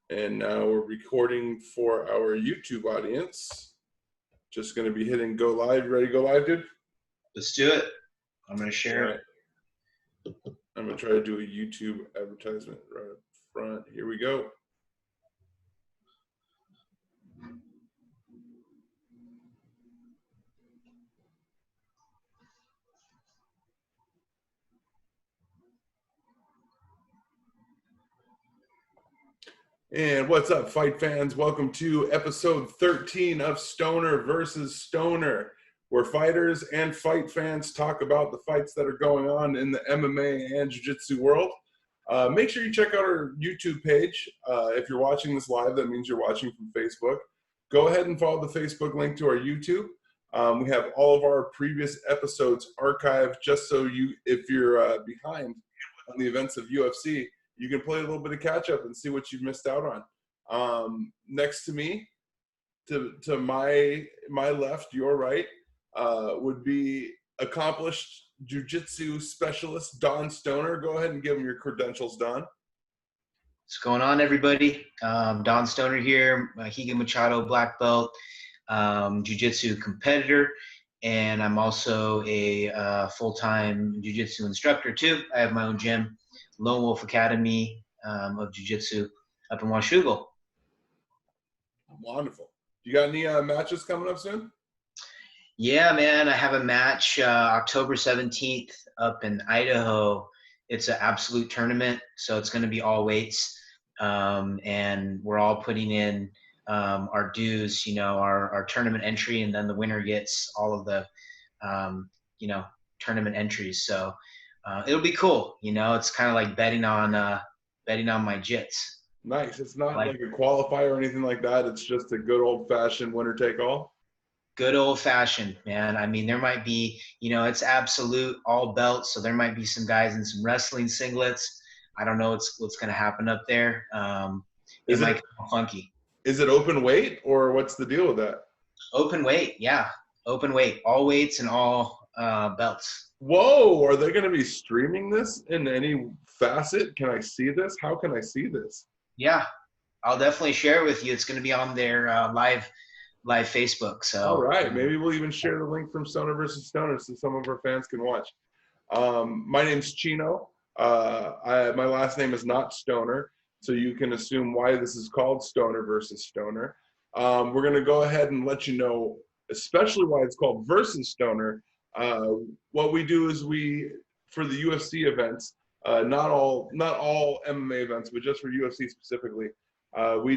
And now we're recording for our YouTube audience. Just going to be hitting go live. Ready to go live, dude? Let's do it. I'm going to share it. I'm going to try to do a YouTube advertisement right up front. Here we go. And what's up, fight fans? Welcome to episode 13 of Stoner versus Stoner, where fighters and fight fans talk about the fights that are going on in the MMA and jiu-jitsu world. Make sure you check out our YouTube page. If you're watching this live, that means you're watching from Facebook. Go ahead and follow the Facebook link to our YouTube. We have all of our previous episodes archived just so if you're behind on the events of UFC, you can play a little bit of catch up and see what you've missed out on. Next to me, to my left, your right, would be accomplished jiu-jitsu specialist Don Stoner. Go ahead and give him your credentials, Don. What's going on, everybody? Don Stoner here, Higa Machado black belt, jiu-jitsu competitor, and I'm also a full-time jiu-jitsu instructor too. I have my own gym, Lone Wolf Academy of Jiu-Jitsu up in Washougal. Wonderful. You got any matches coming up soon? Yeah, man. I have a match October 17th up in Idaho. It's an absolute tournament, so it's going to be all weights. And we're all putting in our dues, our tournament entry, and then the winner gets all of the, tournament entries. So it'll be cool. It's kind of like betting on my jits. Nice. It's not like a qualifier or anything like that. It's just a good old-fashioned winner-take-all. Good old-fashioned, man. I mean, there might be, it's absolute all belts, so there might be some guys in some wrestling singlets. I don't know what's going to happen up there. It might get funky. Is it open weight, or what's the deal with that? Open weight, yeah. Open weight. All weights and all belts. Whoa, are they going to be streaming this in any facet? Can I see this? How can I see this? Yeah, I'll definitely share it with you. It's going to be on their live Facebook. So all right, maybe we'll even share the link from Stoner versus Stoner so some of our fans can watch. My name's Chino. My last name is not Stoner, so you can assume why this is called Stoner versus Stoner. We're going to go ahead and let you know, especially why it's called versus Stoner. What we do is for the UFC events, not all MMA events, but just for UFC specifically, we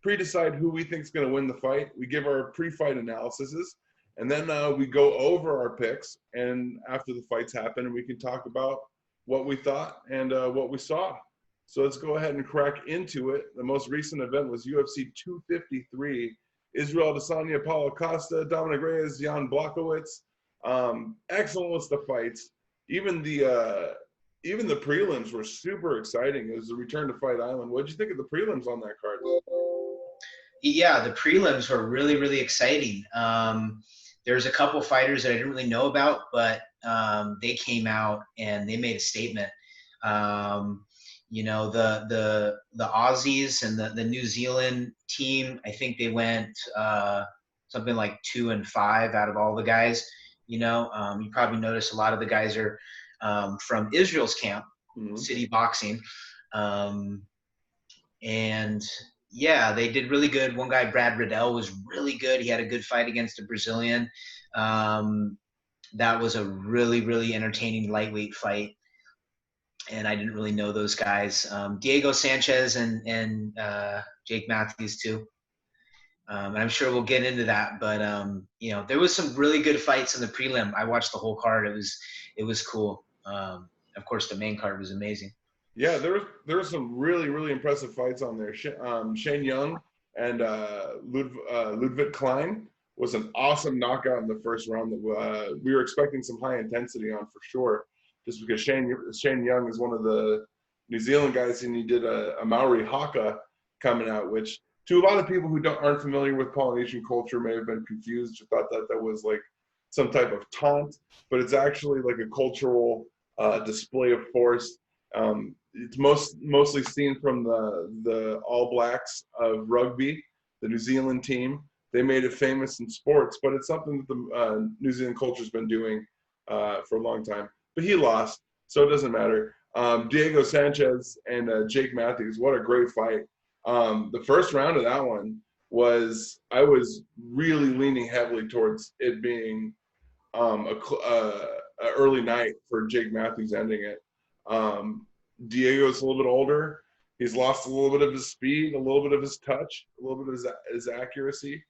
pre-decide who we think is going to win the fight. We give our pre-fight analyses, and then we go over our picks. And after the fights happen, we can talk about what we thought and what we saw. So let's go ahead and crack into it. The most recent event was UFC 253. Israel Adesanya, Paulo Costa, Dominic Reyes, Jan Blachowicz. Excellent list of fights. Even the prelims were super exciting. It was a return to Fight Island. What did you think of the prelims on that card? Yeah, the prelims were really, really exciting. There's a couple fighters that I didn't really know about, but they came out and they made a statement. The Aussies and the New Zealand team, I think they went something like 2-5 out of all the guys. You probably noticed a lot of the guys are from Israel's camp, City Boxing. And yeah, they did really good. One guy, Brad Riddell, was really good. He had a good fight against a Brazilian. That was a really, really entertaining lightweight fight. And I didn't really know those guys. Diego Sanchez and Jake Matthews too. And I'm sure we'll get into that, but there was some really good fights in the prelim. I watched the whole card. It was cool. Of course, the main card was amazing. Yeah, there was some really, really impressive fights on there. Shane Young and Ludwig Klein was an awesome knockout in the first round that we were expecting some high intensity on for sure, just because Shane Young is one of the New Zealand guys, and he did a Maori haka coming out, which to a lot of people who aren't familiar with Polynesian culture may have been confused or thought that was like some type of taunt, but it's actually like a cultural display of force. it's mostly seen from the All Blacks of rugby, the New Zealand team. They made it famous in sports, but it's something that the New Zealand culture's been doing for a long time. But he lost, so it doesn't matter. Diego Sanchez and Jake Matthews, what a great fight. The first round of that one I was really leaning heavily towards it being a early night for Jake Matthews ending it. Diego's a little bit older. He's lost a little bit of his speed, a little bit of his touch, a little bit of his accuracy.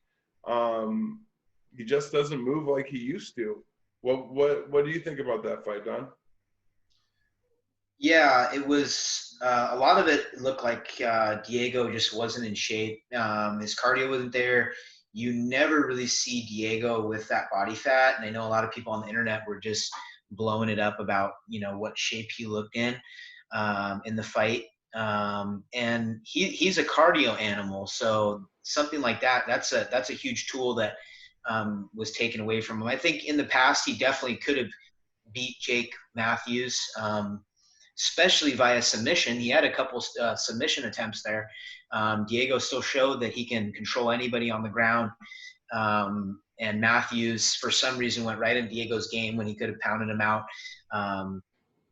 He just doesn't move like he used to. What do you think about that fight, Don? Yeah, it was a lot of it looked like Diego just wasn't in shape. His cardio wasn't there. You never really see Diego with that body fat, and I know a lot of people on the internet were just blowing it up about what shape he looked in the fight. And he's a cardio animal, so something like that's a huge tool that was taken away from him. I think in the past he definitely could have beat Jake Matthews, especially via submission. He had a couple submission attempts there. Diego still showed that he can control anybody on the ground. And Matthews, for some reason, went right in Diego's game when he could have pounded him out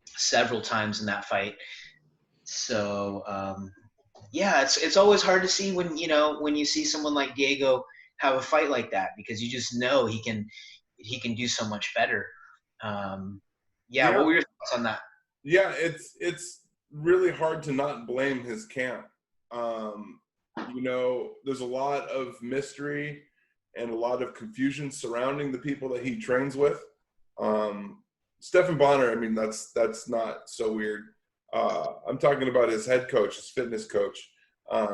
several times in that fight. So, yeah, it's always hard to see when you see someone like Diego have a fight like that, because you just know he can do so much better. Yeah, what were your thoughts on that? Yeah, it's really hard to not blame his camp. There's a lot of mystery and a lot of confusion surrounding the people that he trains with. Stephan Bonner, I mean, that's not so weird. I'm talking about his head coach, his fitness coach,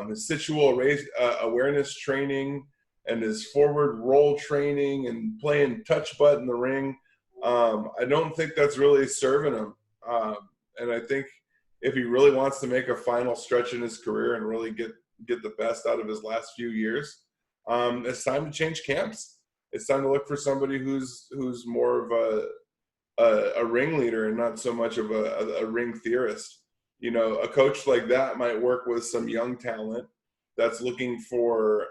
his situational awareness training, and his forward roll training, and playing touch butt in the ring. I don't think that's really serving him. And I think if he really wants to make a final stretch in his career and really get the best out of his last few years, it's time to change camps. It's time to look for somebody who's more of a ringleader and not so much of a ring theorist. A coach like that might work with some young talent that's looking for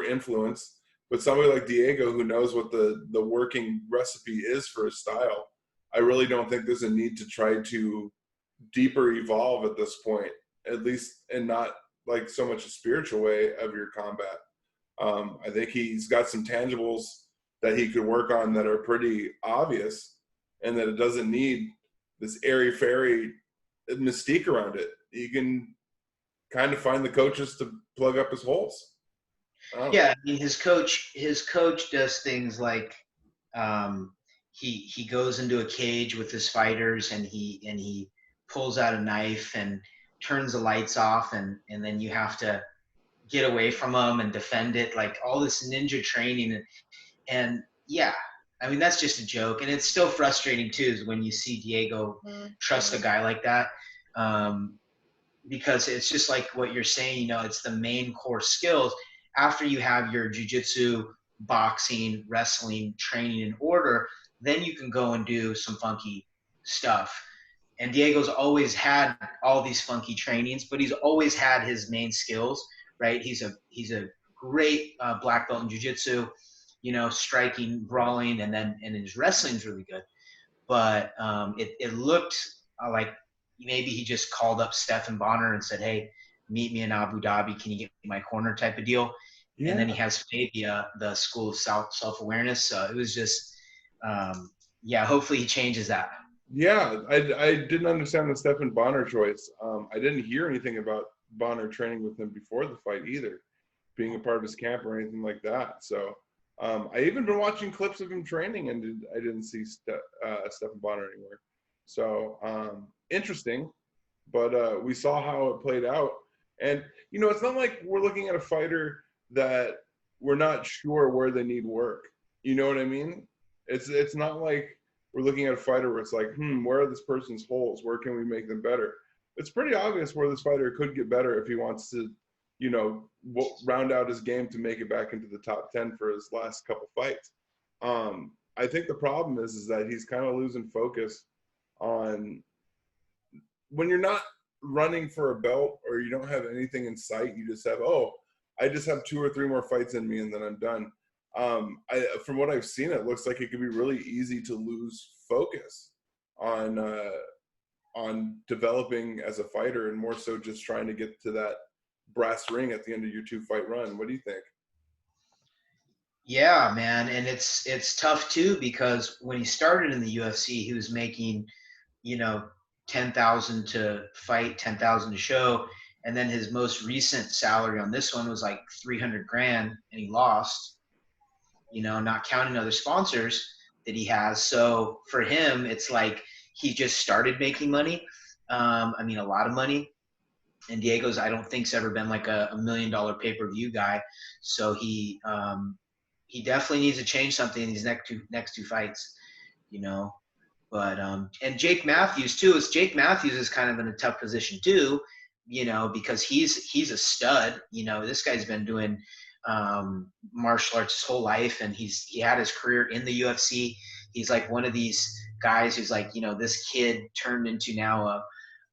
influence, but somebody like Diego who knows what the working recipe is for his style. I really don't think there's a need to try to deeper evolve at this point, at least, and not like so much a spiritual way of your combat. I think he's got some tangibles that he could work on that are pretty obvious, and that it doesn't need this airy-fairy mystique around it. You can kind of find the coaches to plug up his holes. Yeah, I mean, his coach does things like he goes into a cage with his fighters, and he pulls out a knife and turns the lights off, and then you have to get away from him and defend it, like all this ninja training. And yeah, I mean, that's just a joke. And it's still frustrating too, is when you see Diego trust a guy like that, because it's just like what you're saying, it's the main core skills. After you have your jiu-jitsu, boxing, wrestling training in order, then you can go and do some funky stuff. And Diego's always had all these funky trainings, but he's always had his main skills, right? He's a great black belt in jiu-jitsu, striking, brawling, and his wrestling's really good. But it looked like maybe he just called up Stephan Bonner and said, "Hey, meet me in Abu Dhabi. Can you get me my corner?" type of deal. Yeah. And then he has Fabia, the school of self-awareness. So it was just, hopefully he changes that. Yeah, I didn't understand the Stephan Bonner choice. I didn't hear anything about Bonner training with him before the fight either, being a part of his camp or anything like that. So I even been watching clips of him training, and I didn't see Stephan Bonner anywhere. So interesting, but we saw how it played out. And, it's not like we're looking at a fighter that we're not sure where they need work. You know what I mean? It's not like we're looking at a fighter where it's like, where are this person's holes? Where can we make them better? It's pretty obvious where this fighter could get better if he wants to, round out his game to make it back into the top 10 for his last couple fights. I think the problem is that he's kind of losing focus on when you're not running for a belt or you don't have anything in sight, you just have, oh, I just have 2 or 3 more fights in me and then I'm done. From what I've seen, it looks like it could be really easy to lose focus on developing as a fighter, and more so just trying to get to that brass ring at the end of your 2-fight run. What do you think? Yeah, man, and it's tough too, because when he started in the UFC, he was making, 10,000 to fight, 10,000 to show, and then his most recent salary on this one was like 300 grand, and he lost. Not counting other sponsors that he has. So for him, it's like he just started making money. A lot of money. And Diego's, I don't think's ever been like a $1 million pay-per-view guy. So he definitely needs to change something in these next two fights, But and Jake Matthews too. Jake Matthews is kind of in a tough position too, because he's a stud. This guy's been doing martial arts his whole life, and he had his career in the UFC. He's like one of these guys who's like, this kid turned into now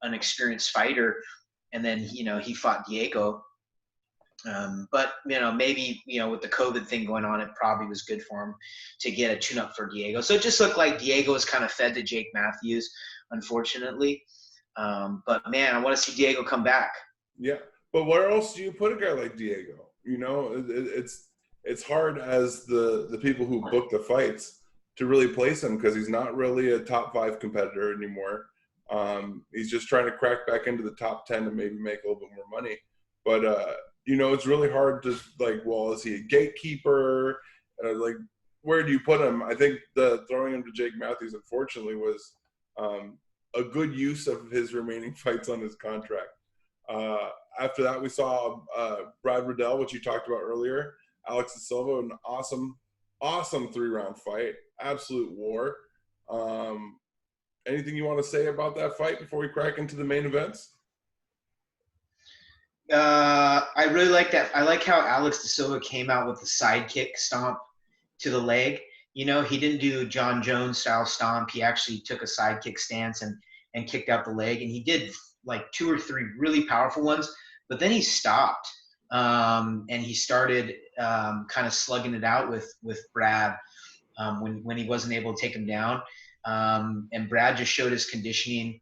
an experienced fighter, and then he fought Diego. But maybe with the COVID thing going on, it probably was good for him to get a tune-up for Diego. So it just looked like Diego was kind of fed to Jake Matthews, unfortunately. But man, I want to see Diego come back. Yeah, but where else do you put a guy like Diego? It's hard as the people who book the fights to really place him, because he's not really a top 5 competitor anymore. He's just trying to crack back into the top 10 and maybe make a little bit more money. But it's really hard to well, is he a gatekeeper? Where do you put him? I think the throwing him to Jake Matthews, unfortunately, was a good use of his remaining fights on his contract. After that, we saw Brad Riddell, which you talked about earlier. Alex De Silva, an awesome 3-round fight. Absolute war. Anything you want to say about that fight before we crack into the main events? I really like that. I like how Alex De Silva came out with the sidekick stomp to the leg. He didn't do John Jones style stomp. He actually took a sidekick stance and kicked out the leg. And he did like 2 or 3 really powerful ones, but then he stopped. And he started kind of slugging it out with Brad when he wasn't able to take him down. And Brad just showed his conditioning.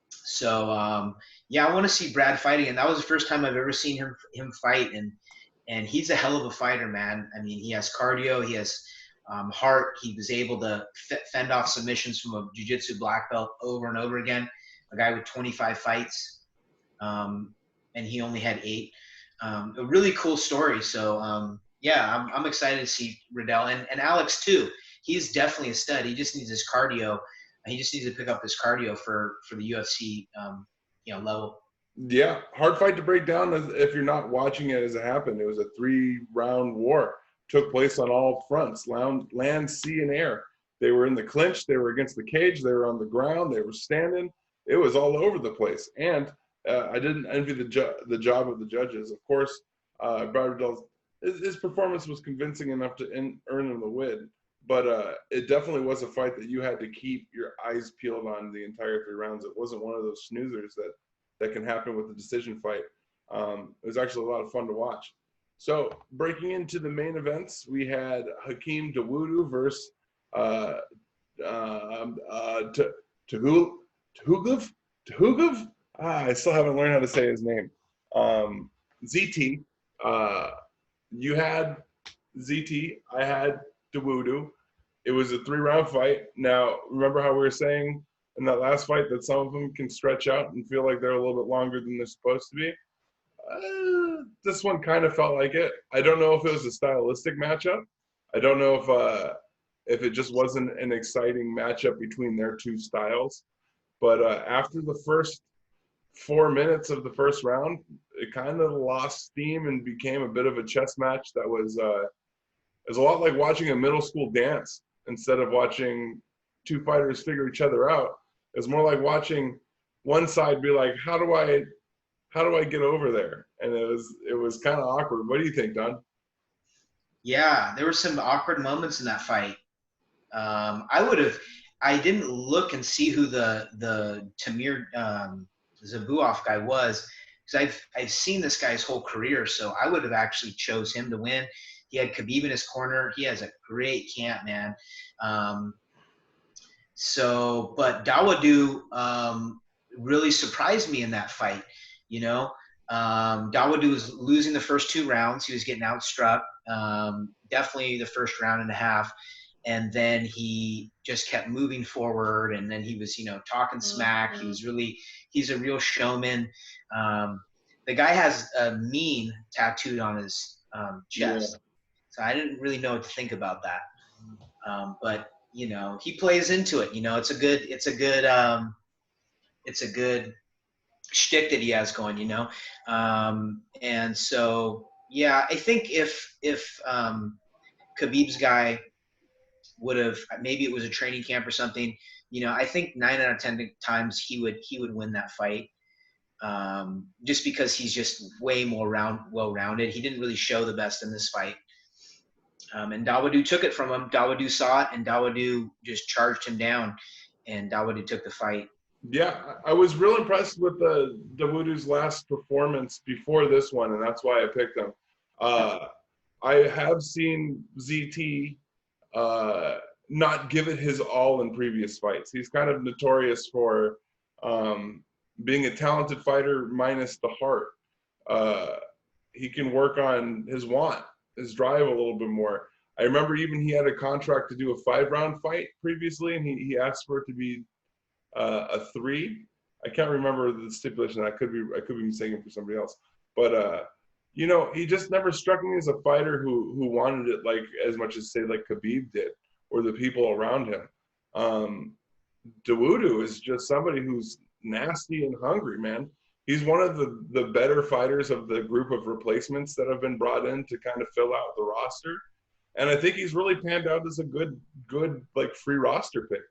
So yeah, I want to see Brad fighting, and that was the first time I've ever seen him fight, and he's a hell of a fighter, man. I mean, he has cardio, he has heart. He was able to fend off submissions from a jiu-jitsu black belt over and over again. A guy with 25 fights, and he only had 8. A really cool story. So yeah, I'm excited to see Riddell and Alex too. He's definitely a stud. He just needs his cardio. He just needs to pick up his cardio for the UFC level. Yeah, hard fight to break down if you're not watching it as it happened. It was a 3-round war. Took place on all fronts, land, sea, and air. They were in the clinch. They were against the cage. They were on the ground. They were standing. It was all over the place. And I didn't envy the job of the judges. Of course, Brad Riddell's his performance was convincing enough to earn him the win. But it definitely was a fight that you had to keep your eyes peeled on the entire 3 rounds. It wasn't one of those snoozers that can happen with a decision fight. It was actually a lot of fun to watch. So breaking into the main events, we had Hakeem Dawodu versus Tuhugov. I still haven't learned how to say his name. ZT. You had ZT. I had Dawodu. It was a 3-round fight. Now, remember how we were saying in that last fight that some of them can stretch out and feel like they're a little bit longer than they're supposed to be? This one kind of felt like it. I don't know if it was a stylistic matchup. I don't know if it just wasn't an exciting matchup between their 2 styles. But after the first 4 minutes of the first round, it kind of lost steam and became a bit of a chess match that was it was a lot like watching a middle school dance instead of watching 2 fighters figure each other out. It was more like watching one side be like, how do I get over there? And it was kind of awkward. What do you think, Don? Yeah, there were some awkward moments in that fight. I would have I didn't look and see who the Tamir Zabuoff guy was, because I've seen this guy's whole career, so I would have actually chose him to win. He had Khabib in his corner. He has a great camp, man. But Dawodu really surprised me in that fight. You know, Dawodu was losing the first 2 rounds. He was getting outstruck. Definitely the first round and a half. And then he just kept moving forward, and then he was, talking smack. He's a real showman. The guy has a mean tattooed on his chest. Yeah. So I didn't really know what to think about that. But he plays into it. It's a good shtick that he has going. And so yeah, I think if Khabib's guy would have, maybe it was a training camp or something, I think 9 out of 10 times he would win that fight. Just because he's just way more well-rounded. He didn't really show the best in this fight. And Dawodu took it from him. Dawodu saw it, and Dawodu just charged him down, and Dawodu took the fight. Yeah, I was real impressed with Dawodu's last performance before this one, and that's why I picked him. I have seen ZT not give it his all in previous fights. He's kind of notorious for being a talented fighter minus the heart. He can work on his drive a little bit more. I remember even he had a contract to do a 5-round fight previously, and he asked for it to be a 3. I can't remember the stipulation. I could be mistaken for somebody else, but he just never struck me as a fighter who wanted it like as much as, say, like Khabib did or the people around him. Dawodu is just somebody who's nasty and hungry, man. He's one of the better fighters of the group of replacements that have been brought in to kind of fill out the roster. And I think he's really panned out as a good like free roster pick.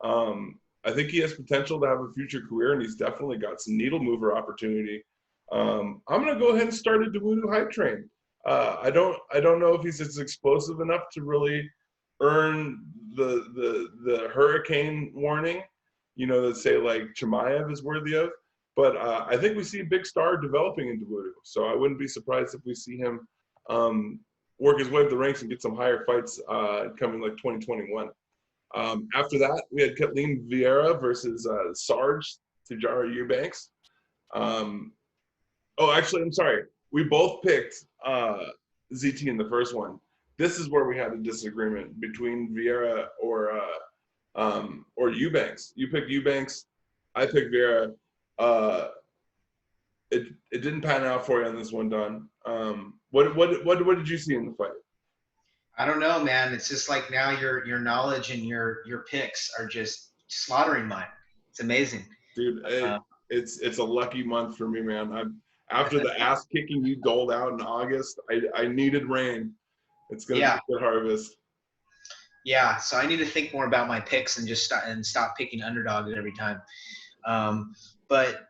I think he has potential to have a future career, and he's definitely got some needle mover opportunity. I'm going to go ahead and start a Dawodu hype train. I don't know if he's as explosive enough to really earn the hurricane warning, that say like Chimaev is worthy of. But I think we see a big star developing in Dawodu. So I wouldn't be surprised if we see him work his way up the ranks and get some higher fights coming like 2021. After that, we had Kathleen Vieira versus Sarge Tijara Eubanks. Actually, I'm sorry. We both picked ZT in the first one. This is where we had a disagreement between Vieira or Eubanks. You picked Eubanks. I picked Vieira. It didn't pan out for you on this one, Don. What did you see in the fight? I don't know, man. It's just like now your knowledge and your picks are just slaughtering mine. It's amazing, dude. It's a lucky month for me, man. After the ass kicking you doled out in August, I needed rain. It's gonna be a good harvest. Yeah, so I need to think more about my picks and just stop picking underdogs every time. But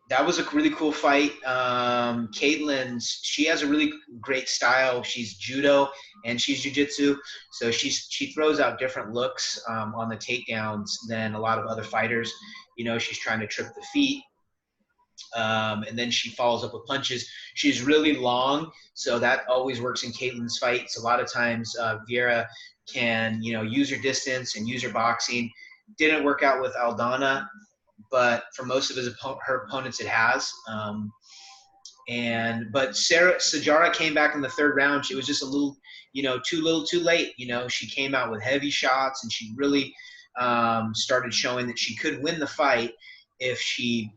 that was a really cool fight. Caitlin, she has a really great style. She's judo and she's jiu-jitsu, so she throws out different looks on the takedowns than a lot of other fighters. She's trying to trip the feet, and then she follows up with punches. She's really long, so that always works in Caitlin's fights. A lot of times Vieira can use her distance and use her boxing. Didn't work out with Aldana, but for most of her opponents it has. But Sajara came back in the 3rd round. She was just a little, too late. She came out with heavy shots, and she really started showing that she could win the fight if she,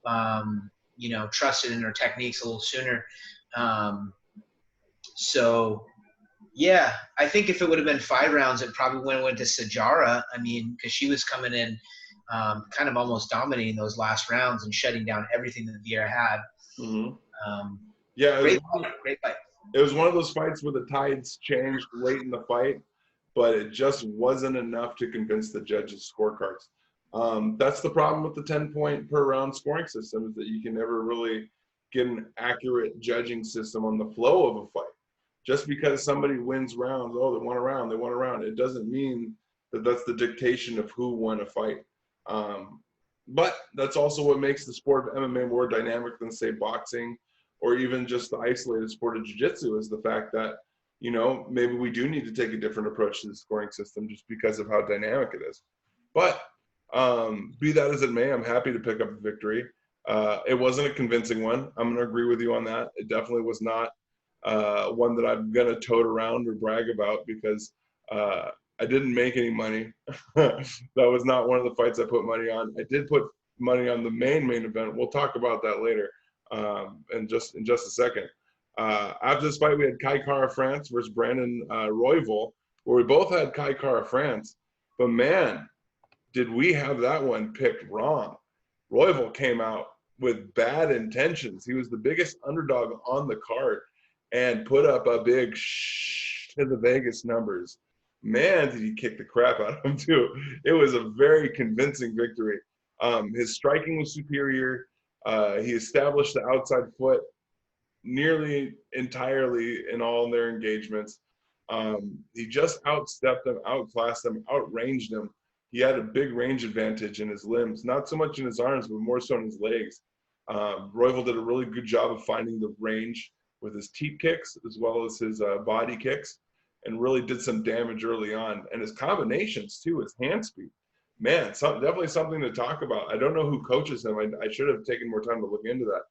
trusted in her techniques a little sooner. So, yeah, I think if it would have been 5 rounds, it probably would have went to Sajara. I mean, because she was coming in kind of almost dominating those last rounds and shutting down everything that Vieira had. Mm-hmm. Great fight. It was one of those fights where the tides changed late in the fight, but it just wasn't enough to convince the judges' scorecards. That's the problem with the 10-point per round scoring system, is that you can never really get an accurate judging system on the flow of a fight. Just because somebody wins rounds, they won a round, it doesn't mean That's the dictation of who won a fight. But that's also what makes the sport of MMA more dynamic than, say, boxing or even just the isolated sport of jiu-jitsu, is the fact that, you know, maybe we do need to take a different approach to the scoring system just because of how dynamic it is. But be that as it may, I'm happy to pick up the victory. It wasn't a convincing one. I'm going to agree with you on that. It definitely was not one that I'm going to tote around or brag about, because I didn't make any money. That was not one of the fights I put money on. I did put money on the main event. We'll talk about that later in just a second. After this fight, we had Kai Kara France versus Brandon Royval, where we both had Kai Kara France. But man, did we have that one picked wrong. Royval came out with bad intentions. He was the biggest underdog on the card and put up a big to the Vegas numbers. Man, did he kick the crap out of him too. It was a very convincing victory. His striking was superior. He established the outside foot nearly entirely in all their engagements. He just outstepped them, outclassed them, outranged them. He had a big range advantage in his limbs, not so much in his arms, but more so in his legs. Royval did a really good job of finding the range with his teep kicks as well as his body kicks, and really did some damage early on. And his combinations too, his hand speed. Man, definitely something to talk about. I don't know who coaches him. I should have taken more time to look into that.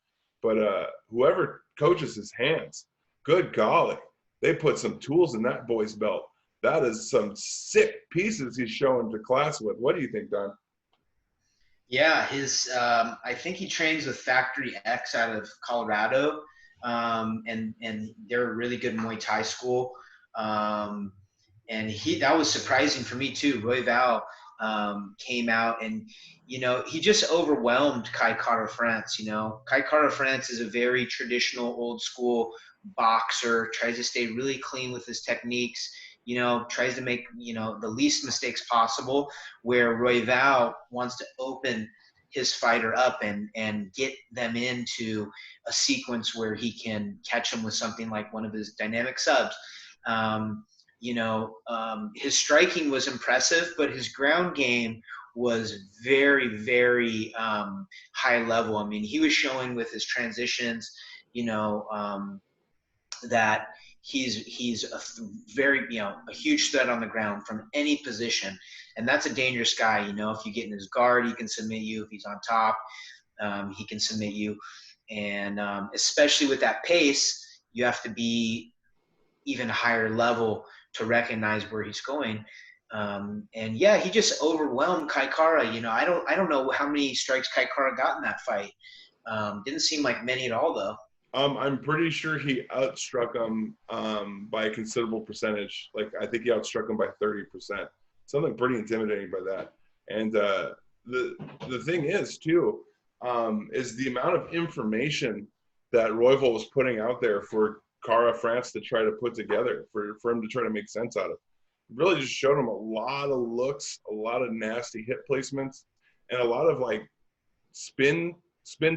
But whoever coaches his hands, good golly, they put some tools in that boy's belt. That is some sick pieces he's showing to class with. What do you think, Don? Yeah, I think he trains with Factory X out of Colorado, and they're a really good Muay Thai school. And that was surprising for me too. Royval came out and, you know, he just overwhelmed Kai Kara France. You know, Kai Kara France is a very traditional, old school boxer, tries to stay really clean with his techniques, you know, tries to make, you know, the least mistakes possible, where Royval wants to open his fighter up and get them into a sequence where he can catch them with something like one of his dynamic subs. His striking was impressive, but his ground game was very, very high level. I mean, he was showing with his transitions, that he's a very, a huge threat on the ground from any position. And that's a dangerous guy. You know, if you get in his guard, he can submit you. If he's on top, he can submit you. And especially with that pace, you have to be even higher level to recognize where he's going. He just overwhelmed Kai Kara. You know, I don't know how many strikes Kai Kara got in that fight. Didn't seem like many at all, though. I'm pretty sure he outstruck him by a considerable percentage. Like, I think he outstruck him by 30%. Something pretty intimidating by that. And the thing is, too, is the amount of information that Royval was putting out there for Kara France to try to put together, for him to try to make sense out of. It really just showed him a lot of looks, a lot of nasty hit placements, and a lot of, like, spin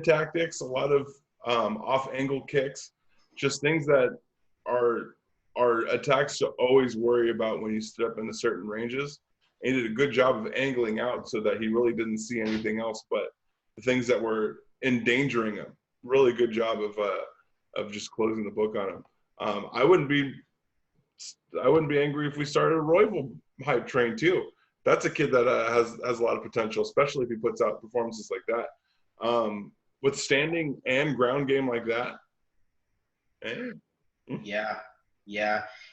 tactics, a lot of off-angle kicks, just things that are attacks to always worry about when you step into certain ranges. And he did a good job of angling out so that he really didn't see anything else but the things that were endangering him. Really good job of just closing the book on him. I wouldn't be angry if we started a Royval hype train too. That's a kid that has a lot of potential, especially if he puts out performances like that. With standing and ground game like that. Yeah.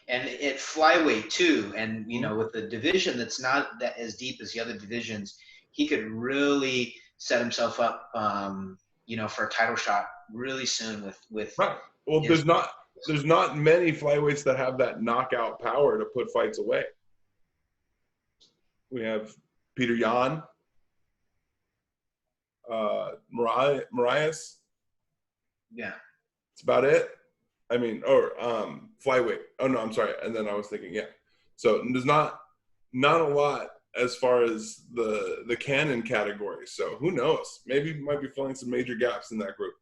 And at flyweight too. And, with the division that's not that as deep as the other divisions, he could really set himself up, for a title shot really soon with right. Well, there's not many flyweights that have that knockout power to put fights away. We have Peter Yan, Marias. Yeah. That's about it. I mean, or flyweight. Oh no, I'm sorry. And then I was thinking, yeah. So there's not a lot as far as the canon category. So who knows? Maybe we might be filling some major gaps in that group.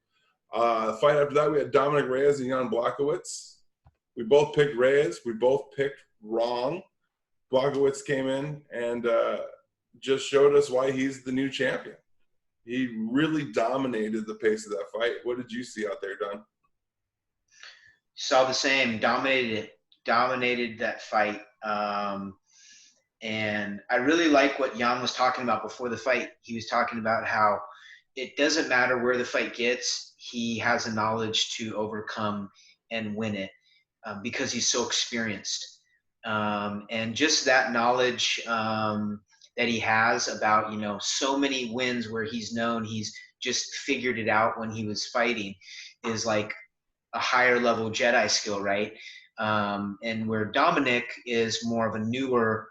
Fight after that, we had Dominic Reyes and Jan Blachowicz. We both picked Reyes. We both picked wrong. Blachowicz came in and just showed us why he's the new champion. He really dominated the pace of that fight. What did you see out there, Don? Saw the same. Dominated that fight. And I really like what Jan was talking about before the fight. He was talking about how it doesn't matter where the fight gets. He has the knowledge to overcome and win it because he's so experienced. And just that knowledge that he has about, so many wins where he's known he's just figured it out when he was fighting is like a higher level Jedi skill, right? And where Dominic is more of a newer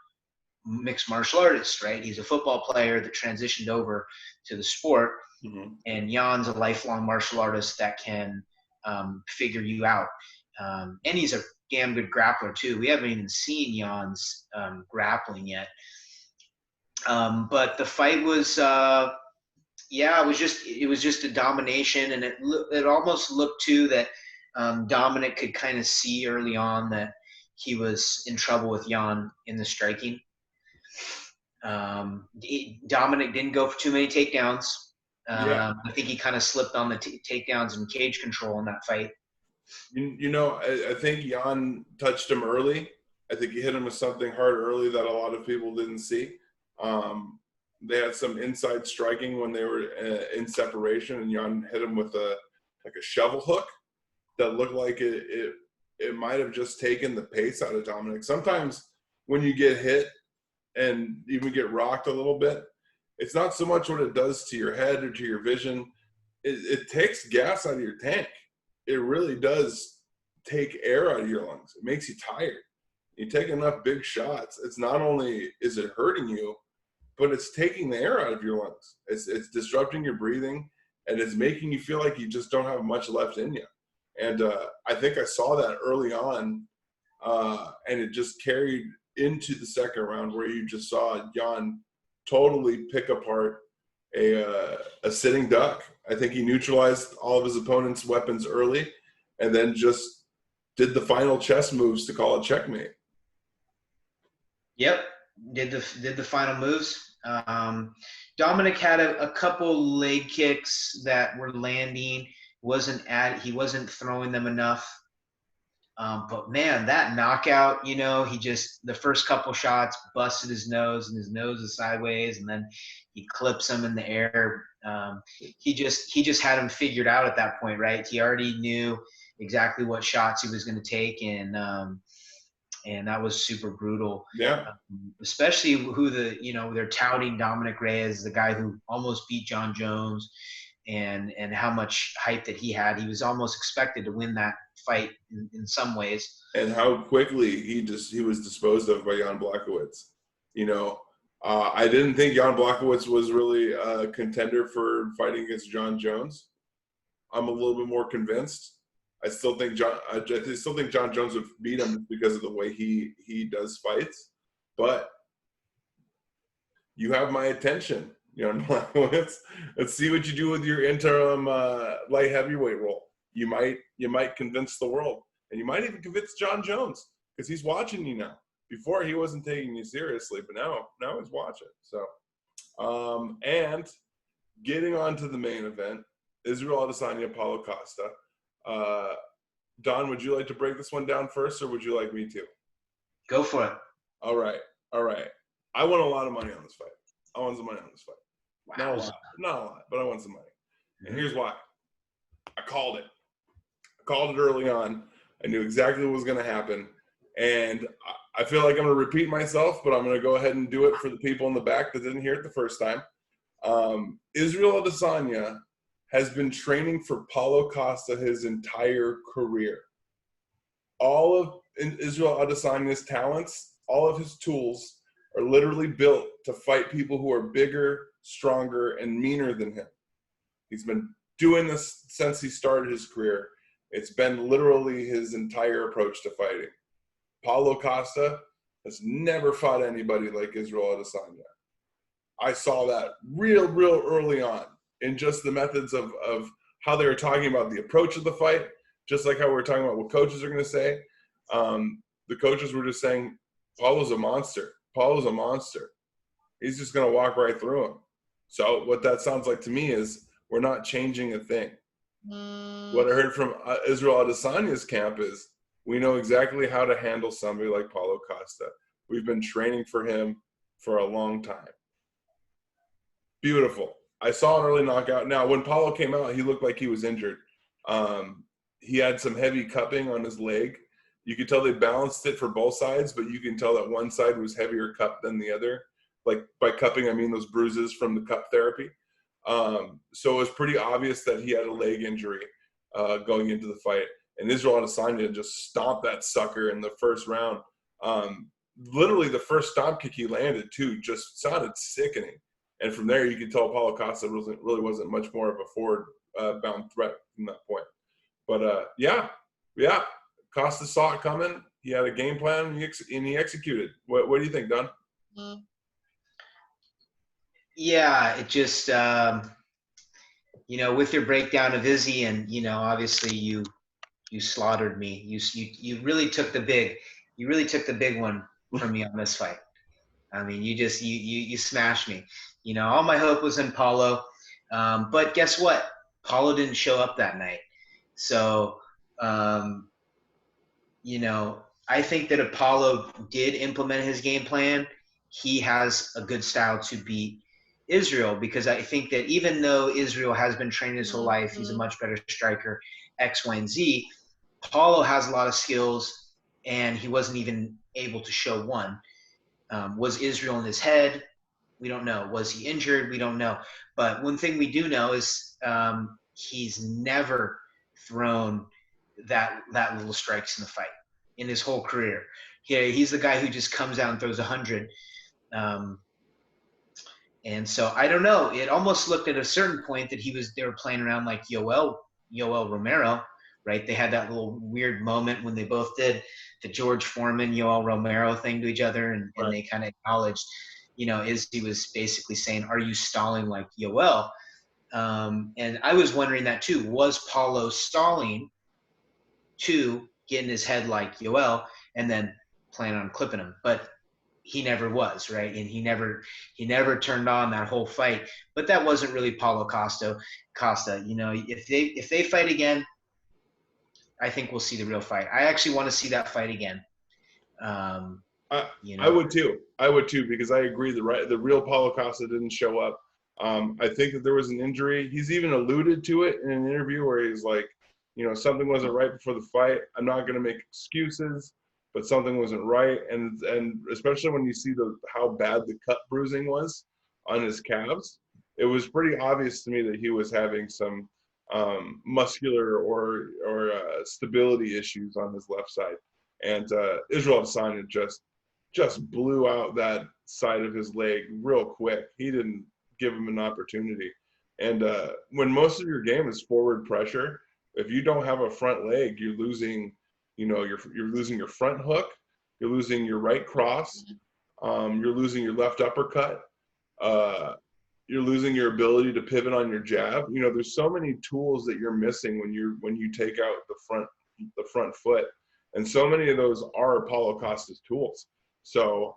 mixed martial artist, right? He's a football player that transitioned over to the sport. Mm-hmm. And Jan's a lifelong martial artist that can figure you out. And he's a damn good grappler too. We haven't even seen Jan's grappling yet. But the fight was, it was just a domination, and it almost looked too that Dominic could kind of see early on that he was in trouble with Jan in the striking. Dominic didn't go for too many takedowns. I think he kind of slipped on the takedowns and cage control in that fight. I think Jan touched him early. I think he hit him with something hard early that a lot of people didn't see. They had some inside striking when they were in separation, and Jan hit him with a shovel hook that looked like it might have just taken the pace out of Dominic. Sometimes when you get hit and even get rocked a little bit, it's not so much what it does to your head or to your vision. It takes gas out of your tank. It really does take air out of your lungs. It makes you tired. You take enough big shots, it's not only is it hurting you, but it's taking the air out of your lungs. It's disrupting your breathing, and it's making you feel like you just don't have much left in you. And I think I saw that early on, and it just carried into the second round where you just saw Jan totally pick apart a sitting duck. I think he neutralized all of his opponent's weapons early and then just did the final chess moves to call it checkmate. Yep, did the final moves. Dominic had a couple leg kicks that were landing. He wasn't throwing them enough. But man, that knockout, he just, the first couple shots busted his nose, and his nose is sideways, and then he clips him in the air. He just had him figured out at that point, right? He already knew exactly what shots he was going to take, and that was super brutal. Yeah. Especially they're touting Dominic Reyes, the guy who almost beat John Jones, and how much hype that he had. He was almost expected to win that fight in some ways. And how quickly he was disposed of by Jan Blachowicz. I didn't think Jan Blachowicz was really a contender for fighting against John Jones. I'm a little bit more convinced. I still think John Jones would beat him because of the way he does fights. But you have my attention, Jan Blachowicz. Let's see what you do with your interim light heavyweight role. You might convince the world, and you might even convince John Jones, because he's watching you now. Before, he wasn't taking you seriously, but now he's watching. So, and getting on to the main event, Israel Adesanya, Paulo Costa. Don, would you like to break this one down first, or would you like me to? Go for it. All right. I won a lot of money on this fight. Wow. Not a lot, but I won some money. And here's why. I called it early on. I knew exactly what was going to happen. And I feel like I'm going to repeat myself, but I'm going to go ahead and do it for the people in the back that didn't hear it the first time. Israel Adesanya has been training for Paulo Costa his entire career. All of Israel Adesanya's talents, all of his tools are literally built to fight people who are bigger, stronger, and meaner than him. He's been doing this since he started his career. It's been literally his entire approach to fighting. Paulo Costa has never fought anybody like Israel Adesanya. I saw that real early on in just the methods of how they were talking about the approach of the fight, just like how we were talking about what coaches are going to say. The coaches were just saying, Paulo's a monster. Paulo's a monster. He's just going to walk right through him. So what that sounds like to me is we're not changing a thing. What I heard from Israel Adesanya's camp is we know exactly how to handle somebody like Paulo Costa. We've been training for him for a long time. Beautiful. I saw an early knockout. Now, when Paulo came out, he looked like he was injured. He had some heavy cupping on his leg. You could tell they balanced it for both sides, but you can tell that one side was heavier cupped than the other. Like by cupping, I mean those bruises from the cup therapy. So it was pretty obvious that he had a leg injury going into the fight. And Israel Adesanya just stomped that sucker in the first round. Literally the first stomp kick he landed, too, just sounded sickening. And from there, you could tell Paulo Costa really wasn't much more of a forward-bound threat from that point. But, yeah, Costa saw it coming. He had a game plan, and he executed. What do you think, Don? Yeah, it just, with your breakdown of Izzy and, obviously you slaughtered me. You really took the big one from me on this fight. I mean, you smashed me. All my hope was in Paulo. But guess what? Paulo didn't show up that night. So, I think that if Paulo did implement his game plan, he has a good style to beat Israel, because I think that even though Israel has been training his whole life, he's a much better striker, X, Y, and Z, Paulo has a lot of skills, and he wasn't even able to show one. Was Israel in his head? We don't know. Was he injured? We don't know. But one thing we do know is he's never thrown that little strikes in the fight in his whole career. He's the guy who just comes out and throws 100. And so I don't know. It almost looked at a certain point that they were playing around like Yoel Romero, right? They had that little weird moment when they both did the George Foreman, Yoel Romero thing to each other, and they kind of acknowledged, Izzy was basically saying, "Are you stalling like Yoel?" And I was wondering that too. Was Paulo stalling to get in his head like Yoel and then plan on clipping him? But he never was, right? And he never turned on that whole fight. But that wasn't really Paulo Costa. If they fight again, I think we'll see the real fight. I actually want to see that fight again. I would too. Because I agree. The real Paulo Costa didn't show up. I think that there was an injury. He's even alluded to it in an interview where he's like, something wasn't right before the fight. I'm not going to make excuses, but something wasn't right. And especially when you see how bad the cut bruising was on his calves, it was pretty obvious to me that he was having some muscular or stability issues on his left side. And Israel Adesanya just blew out that side of his leg real quick. He didn't give him an opportunity. And when most of your game is forward pressure, if you don't have a front leg, you're losing, you're losing your front hook, you're losing your right cross, you're losing your left uppercut, you're losing your ability to pivot on your jab. There's so many tools that you're missing when you take out the front foot, and so many of those are Paulo Costa's tools. So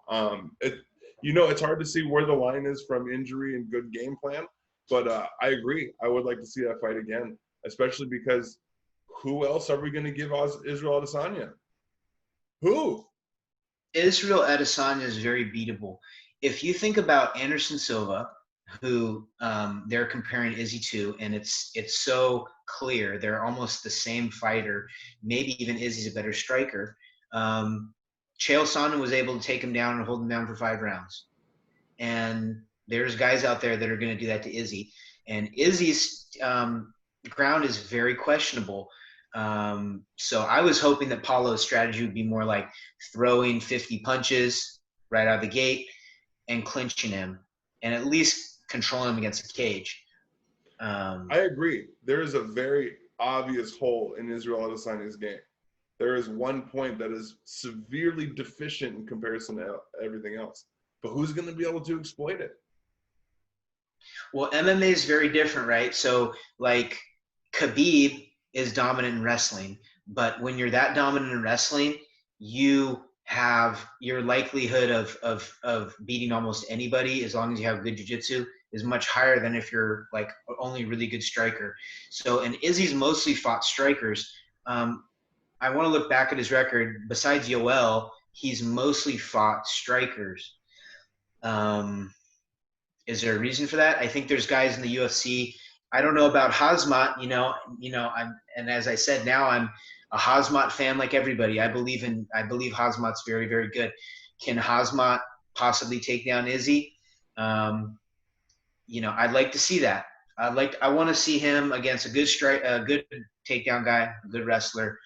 it's hard to see where the line is from injury and good game plan, but I agree. I would like to see that fight again, especially because who else are we going to give Israel Adesanya? Who? Israel Adesanya is very beatable. If you think about Anderson Silva, who they're comparing Izzy to, and it's so clear they're almost the same fighter. Maybe even Izzy's a better striker. Chael Sonnen was able to take him down and hold him down for 5 rounds. And there's guys out there that are going to do that to Izzy. And Izzy's ground is very questionable. So I was hoping that Paulo's strategy would be more like throwing 50 punches right out of the gate and clinching him and at least controlling him against the cage. I agree. There is a very obvious hole in Israel Adesanya's game. There is one point that is severely deficient in comparison to everything else. But who's going to be able to exploit it? Well, MMA is very different, right? So, like, Khabib is dominant in wrestling. But when you're that dominant in wrestling, you have your likelihood of beating almost anybody as long as you have good jiu-jitsu is much higher than if you're like only a really good striker. So, and Izzy's mostly fought strikers. I want to look back at his record. Besides Yoel, he's mostly fought strikers. Is there a reason for that? I think there's guys in the UFC. I don't know about Hazmat. And as I said, now I'm a Hazmat fan like everybody. I believe Hazmat's very, very good. Can Hazmat possibly take down Izzy? I'd like to see that. I want to see him against a good takedown guy, a good wrestler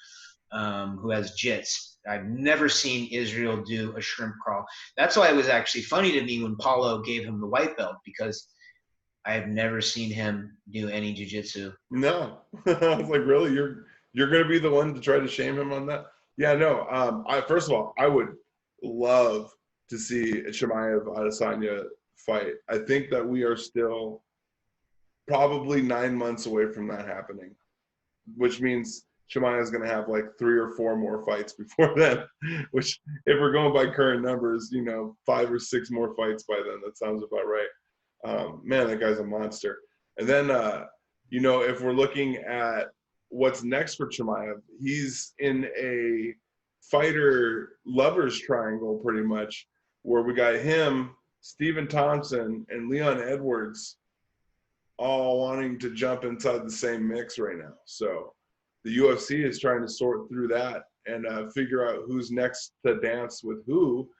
who has jits. I've never seen Israel do a shrimp crawl. That's why it was actually funny to me when Paulo gave him the white belt, because I have never seen him do any jiu-jitsu. No. I was like, really? You're going to be the one to try to shame him on that? Yeah, no. First of all, I would love to see Chimaev Adesanya fight. I think that we are still probably 9 months away from that happening, which means Chimaev is going to have like 3 or 4 more fights before then, which if we're going by current numbers, 5 or 6 more fights by then. That sounds about right. Man, that guy's a monster. And then, if we're looking at what's next for Chimaev, he's in a fighter lovers triangle pretty much, where we got him, Stephen Thompson, and Leon Edwards all wanting to jump inside the same mix right now. So the UFC is trying to sort through that and figure out who's next to dance with who.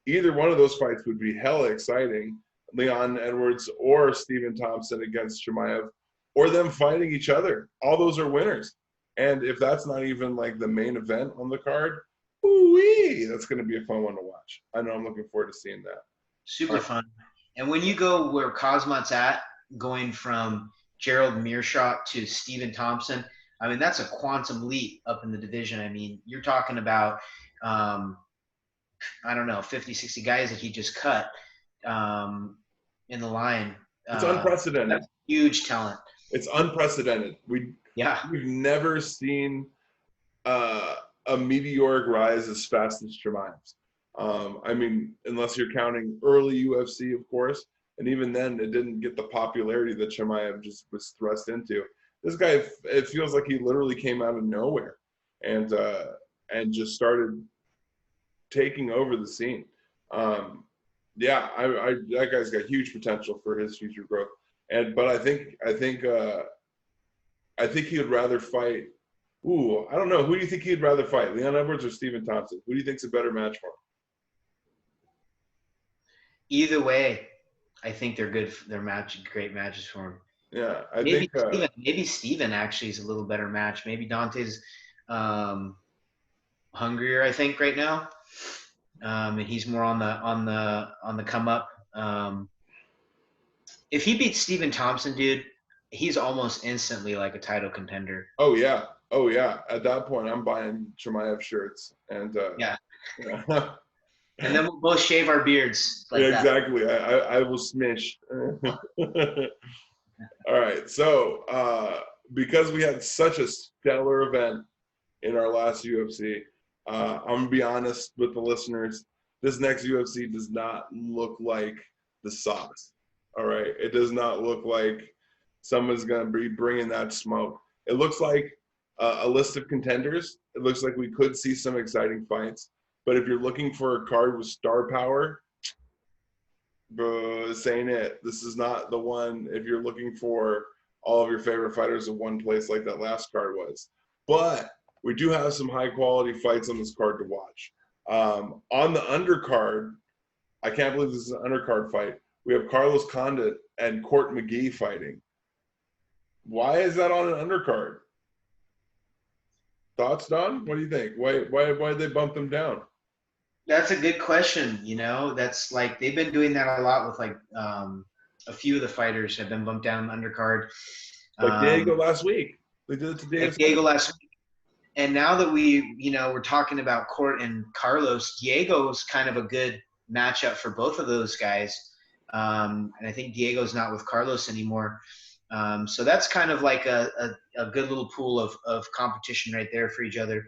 Either one of those fights would be hella exciting. Leon Edwards or Stephen Thompson against Chimaev, or them fighting each other. All those are winners. And if that's not even like the main event on the card, ooh-wee, that's going to be a fun one to watch. I know, I'm looking forward to seeing that. Super fun. And when you go where Cosmot's at, going from Gerald Mearshot to Stephen Thompson, I mean, that's a quantum leap up in the division. I mean, you're talking about, 50, 60 guys that he just cut in the line. It's unprecedented. That's huge talent. It's unprecedented. We've never seen a meteoric rise as fast as Chimaev's. I mean, unless you're counting early UFC, of course, and even then, it didn't get the popularity that Chimaev just was thrust into. This guy, it feels like he literally came out of nowhere and just started taking over the scene. That guy's got huge potential for his future growth. But I think he would rather fight. Ooh, I don't know. Who do you think he'd rather fight, Leon Edwards or Stephen Thompson? Who do you think's a better match for him? Either way, I think they're good. They're great matches for him. Yeah, I think maybe Steven actually is a little better match. Maybe Dante's hungrier, I think, right now, and he's more on the come up. If he beats Stephen Thompson, dude, he's almost instantly like a title contender. Oh yeah. At that point, I'm buying Chimaev shirts and yeah. And then we'll both shave our beards. Like that. Exactly. I will smish. All right. So because we had such a stellar event in our last UFC, I'm going to be honest with the listeners. This next UFC does not look like the sauce. All right. It does not look like someone's going to be bringing that smoke. It looks like a list of contenders. It looks like we could see some exciting fights. But if you're looking for a card with star power, this ain't it. This is not the one if you're looking for all of your favorite fighters in one place like that last card was. But we do have some high-quality fights on this card to watch. On the undercard, I can't believe this is an undercard fight. We have Carlos Condit and Court McGee fighting. Why is that on an undercard? Thoughts, Don? What do you think? Why did they bump them down? That's a good question. That's like they've been doing that a lot with like a few of the fighters have been bumped down undercard. Like Diego last week. They did it to Diego last week. And now that we're talking about Court and Carlos, Diego's kind of a good matchup for both of those guys. And I think Diego's not with Carlos anymore. So that's kind of like a good little pool of competition right there for each other.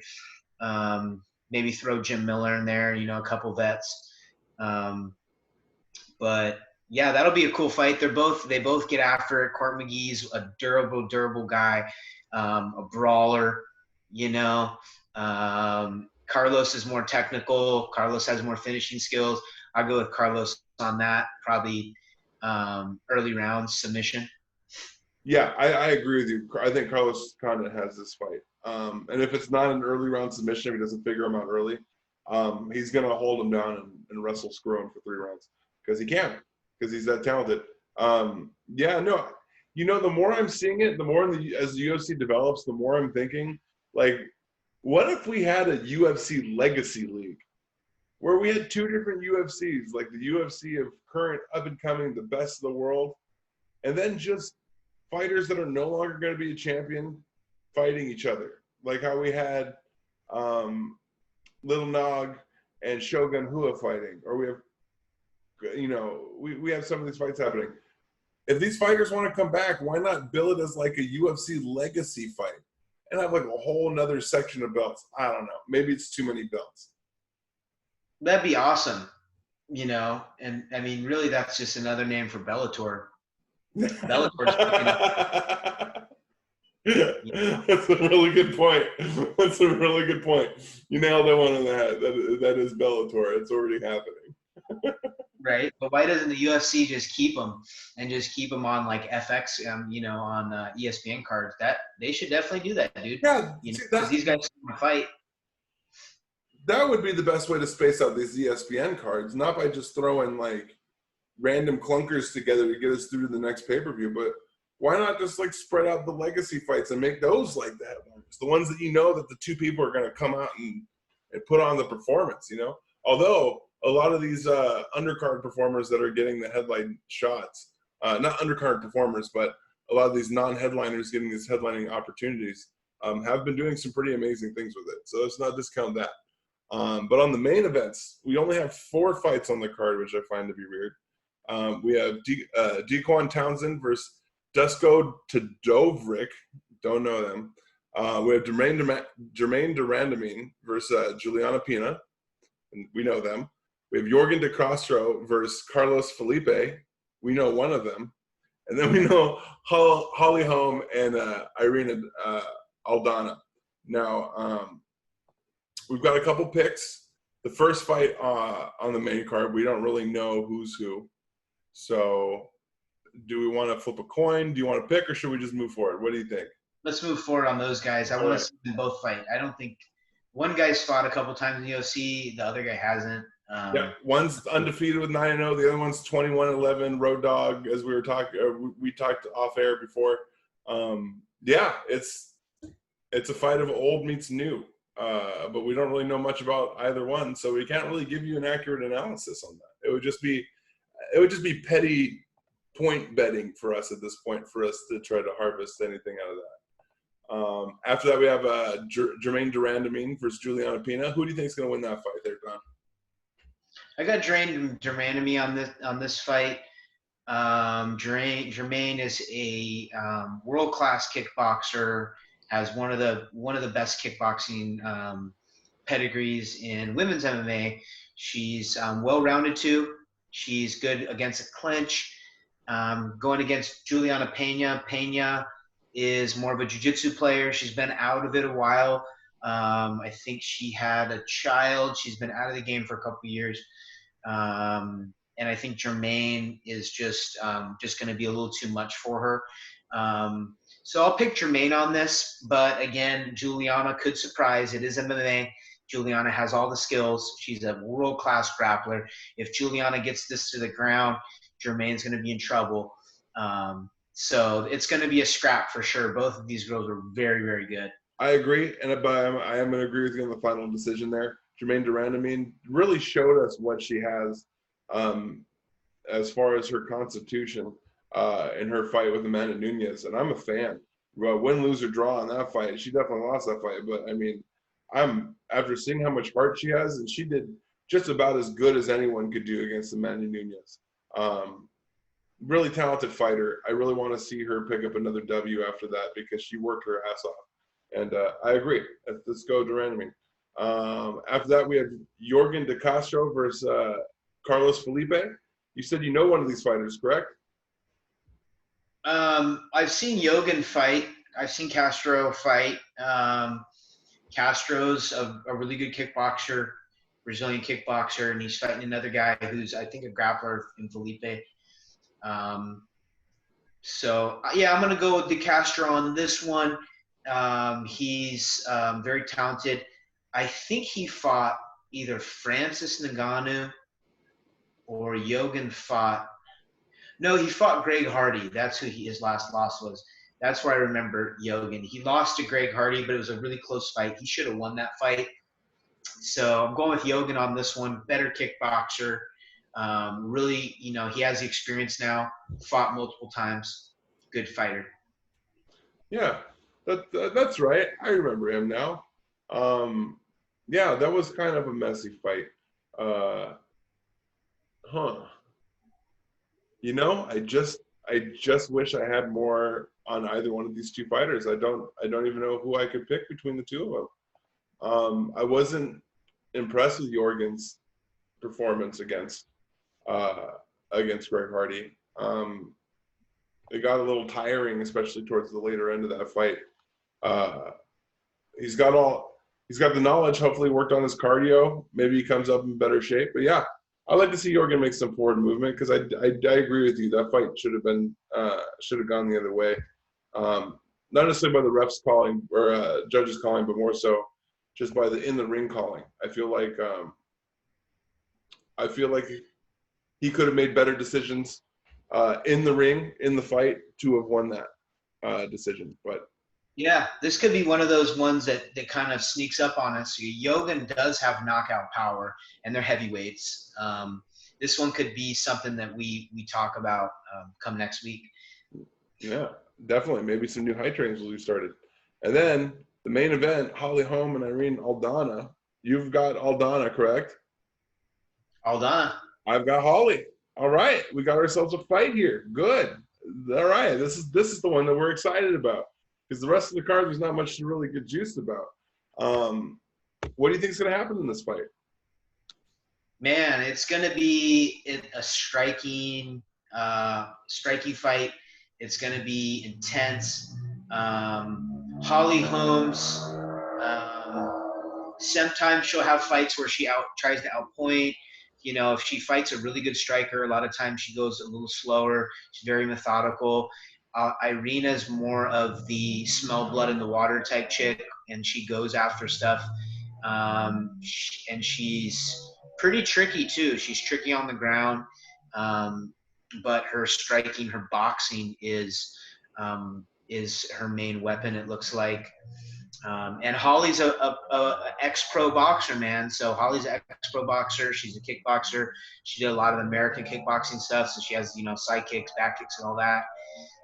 maybe throw Jim Miller in there, a couple vets. But yeah, that'll be a cool fight. They both get after it. Court McGee's a durable guy, a brawler, Carlos is more technical. Carlos has more finishing skills. I'll go with Carlos on that, probably early round submission. Yeah, I agree with you. I think Carlos Condit has this fight. And if it's not an early round submission, if he doesn't figure him out early, he's going to hold him down and wrestle screw him for 3 rounds because he can, because he's that talented. Yeah, no, the more I'm seeing it, the more as the UFC develops, the more I'm thinking, like, what if we had a UFC legacy league where we had 2 different UFCs, like the UFC of current up and coming, the best of the world, and then just fighters that are no longer going to be a champion fighting each other, like how we had Little Nog and Shogun Hua fighting, or we have, we have some of these fights happening. If these fighters want to come back, why not bill it as like a UFC legacy fight and have like a whole nother section of belts? I don't know. Maybe it's too many belts. That'd be awesome, and I mean, really, that's just another name for Bellator. Bellator's picking up. That's a really good point. That's a really good point. You nailed that one on the head. That is Bellator. It's already happening. Right, but why doesn't the UFC just keep them on like FX, on ESPN cards? That they should definitely do that, dude. Yeah, because these guys want to fight. That would be the best way to space out these ESPN cards, not by just throwing like random clunkers together to get us through to the next pay-per-view, but why not just like spread out the legacy fights and make those like the headliners, the ones that that the 2 people are going to come out and put on the performance, Although a lot of these undercard performers that are getting the headline shots, not undercard performers, but a lot of these non-headliners getting these headlining opportunities, have been doing some pretty amazing things with it. So let's not discount that. But on the main events, we only have 4 fights on the card, which I find to be weird. We have Dequan Townsend versus Dusko Todovrik. Don't know them. We have Jermaine Durandamine versus Juliana Pena. And we know them. We have Jorgen De Castro versus Carlos Felipe. We know one of them. And then we know Holly Holm and Irina Aldana. Now, we've got a couple picks. The first fight on the main card, we don't really know who's who. So do we want to flip a coin? Do you want to pick, or should we just move forward? What do you think? Let's move forward on those guys. I want to see them both fight. I don't think one guy's fought a couple times in the UFC. The other guy hasn't. Yeah, one's undefeated with 9-0. The other one's 21-11, road dog, as we were talking. We talked off air before. Yeah, it's a fight of old meets new, but we don't really know much about either one, so we can't really give you an accurate analysis on that. It would just be petty point betting for us at this point for us to try to harvest anything out of that. After that, we have Jermaine Durandamine versus Juliana Pena. Who do you think is going to win that fight there, Don? I got Durandamine on this fight. Jermaine is a world-class kickboxer, has one of the best kickboxing pedigrees in women's MMA. She's well-rounded too. She's good against a clinch. Going against Juliana Pena. Pena is more of a jiu-jitsu player. She's been out of it a while. I think she had a child. She's been out of the game for a couple of years. And I think Jermaine is just going to be a little too much for her. So I'll pick Jermaine on this. But again, Juliana could surprise. It is MMA. Juliana has all the skills. She's a world-class grappler. If Juliana gets this to the ground, Jermaine's going to be in trouble. So it's going to be a scrap for sure. Both of these girls are very, very good. I agree, and I am going to agree with you on the final decision there. Jermaine Durandamine really showed us what she has as far as her constitution in her fight with Amanda Nunes, and I'm a fan. Win, lose, or draw on that fight. She definitely lost that fight, but I mean, after seeing how much heart she has, and she did just about as good as anyone could do against Amanda Nunes. Really talented fighter. I really want to see her pick up another W after that because she worked her ass off. And I agree. Let's go Durandamine. After that, we have Jorgen De Castro versus Carlos Felipe. You said you know one of these fighters, correct? I've seen Yogan fight. I've seen Castro fight. Castro's a really good kickboxer, Brazilian kickboxer, and he's fighting another guy who's, I think, a grappler in Felipe. So, yeah, I'm going to go with De Castro on this one. He's very talented. I think he fought either Francis Ngannou or Yogan fought. No, he fought Greg Hardy. That's who his last loss was. That's where I remember Yogan. He lost to Greg Hardy, but it was a really close fight. He should have won that fight. So I'm going with Yogan on this one. Better kickboxer. Really, he has the experience now. Fought multiple times. Good fighter. Yeah, that's right. I remember him now. Yeah, that was kind of a messy fight. I just wish I had more on either one of these two fighters. I don't even know who I could pick between the two of them. I wasn't impressed with Jorgen's performance against Greg Hardy. It got a little tiring, especially towards the later end of that fight. He's got the knowledge. Hopefully, worked on his cardio. Maybe he comes up in better shape. But yeah, I'd like to see Jorgen make some forward movement because I agree with you. That fight should have gone the other way. Not necessarily by the refs calling or judges calling, but more so just by the in the ring calling. I feel like he could have made better decisions in the ring, in the fight, to have won that decision. But yeah, this could be one of those ones that kind of sneaks up on us. Yogan does have knockout power, and they're heavyweights. This one could be something that we talk about come next week. Yeah, definitely. Maybe some new height trainings will be started. And then the main event, Holly Holm and Irene Aldana. You've got Aldana, correct? Aldana. I've got Holly. All right, we got ourselves a fight here. Good. All right, this is the one that we're excited about because the rest of the card there's not much to really get juiced about. What do you think is going to happen in this fight? Man, it's going to be a striking fight. It's going to be intense. Holly Holmes. Sometimes she'll have fights where she tries to outpoint. If she fights a really good striker, a lot of times she goes a little slower. She's very methodical. Irina's more of the smell blood in the water type chick, and she goes after stuff. And she's pretty tricky too. She's tricky on the ground, but her striking, her boxing is her main weapon. It looks like. And Holly's a ex-pro boxer, man. So Holly's an ex-pro boxer. She's a kickboxer. She did a lot of American kickboxing stuff. So she has, side kicks, back kicks, and all that.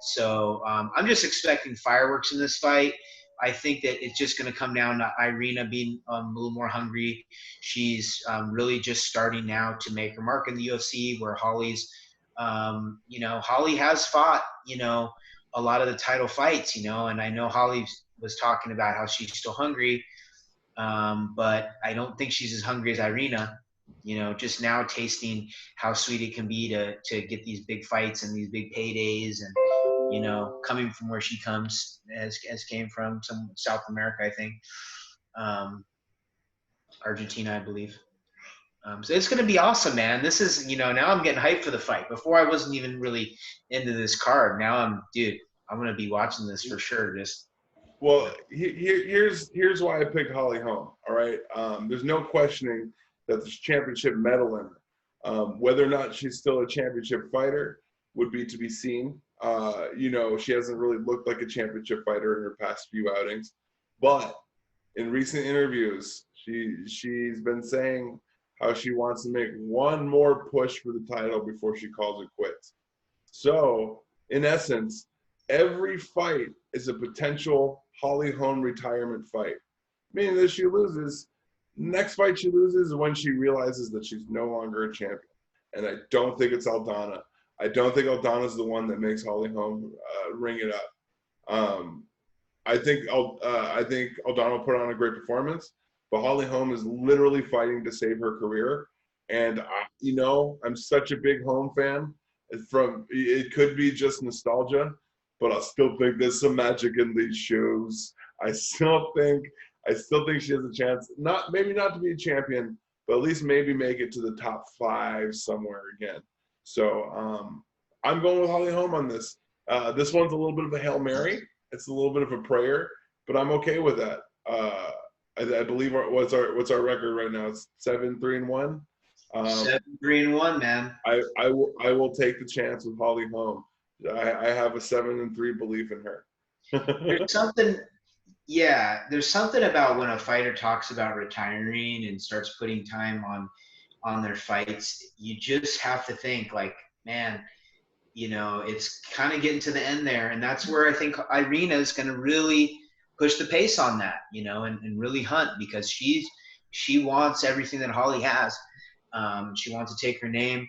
So I'm just expecting fireworks in this fight. I think that it's just going to come down to Irina being a little more hungry. She's really just starting now to make her mark in the UFC, where Holly's, Holly has fought, a lot of the title fights, and I know Holly was talking about how she's still hungry, but I don't think she's as hungry as Irina, just now tasting how sweet it can be to get these big fights and these big paydays and, coming from where she comes, as came from some South America, I think, Argentina, I believe. So it's going to be awesome, man. This is, now I'm getting hyped for the fight. Before I wasn't even really into this card. Now I'm going to be watching this for sure. Well, here's why I picked Holly Holm. All right, there's no questioning that there's championship medal in her. Whether or not she's still a championship fighter would be to be seen. She hasn't really looked like a championship fighter in her past few outings, but in recent interviews, she's been saying how she wants to make one more push for the title before she calls it quits. So, in essence, every fight is a potential Holly Holm retirement fight. Meaning that she loses, next fight she loses is when she realizes that she's no longer a champion. And I don't think it's Aldana. I don't think Aldana's the one that makes Holly Holm ring it up. I think Aldana will put on a great performance, but Holly Holm is literally fighting to save her career. And I'm such a big Holm fan. It could be just nostalgia, but I still think there's some magic in these shoes. I still think she has a chance. Maybe not to be a champion, but at least maybe make it to the top 5 somewhere again. So I'm going with Holly Holm on this. This one's a little bit of a Hail Mary. It's a little bit of a prayer, but I'm okay with that. I believe what's our record right now? It's 7-3-1. 7-3-1, man. I will take the chance with Holly Holm. I have a 7-3 belief in her. There's something about when a fighter talks about retiring and starts putting time on their fights. You just have to think like, man, it's kind of getting to the end there, and that's where I think Irina is going to really push the pace on that, and really hunt, because she wants everything that Holly has. She wants to take her name,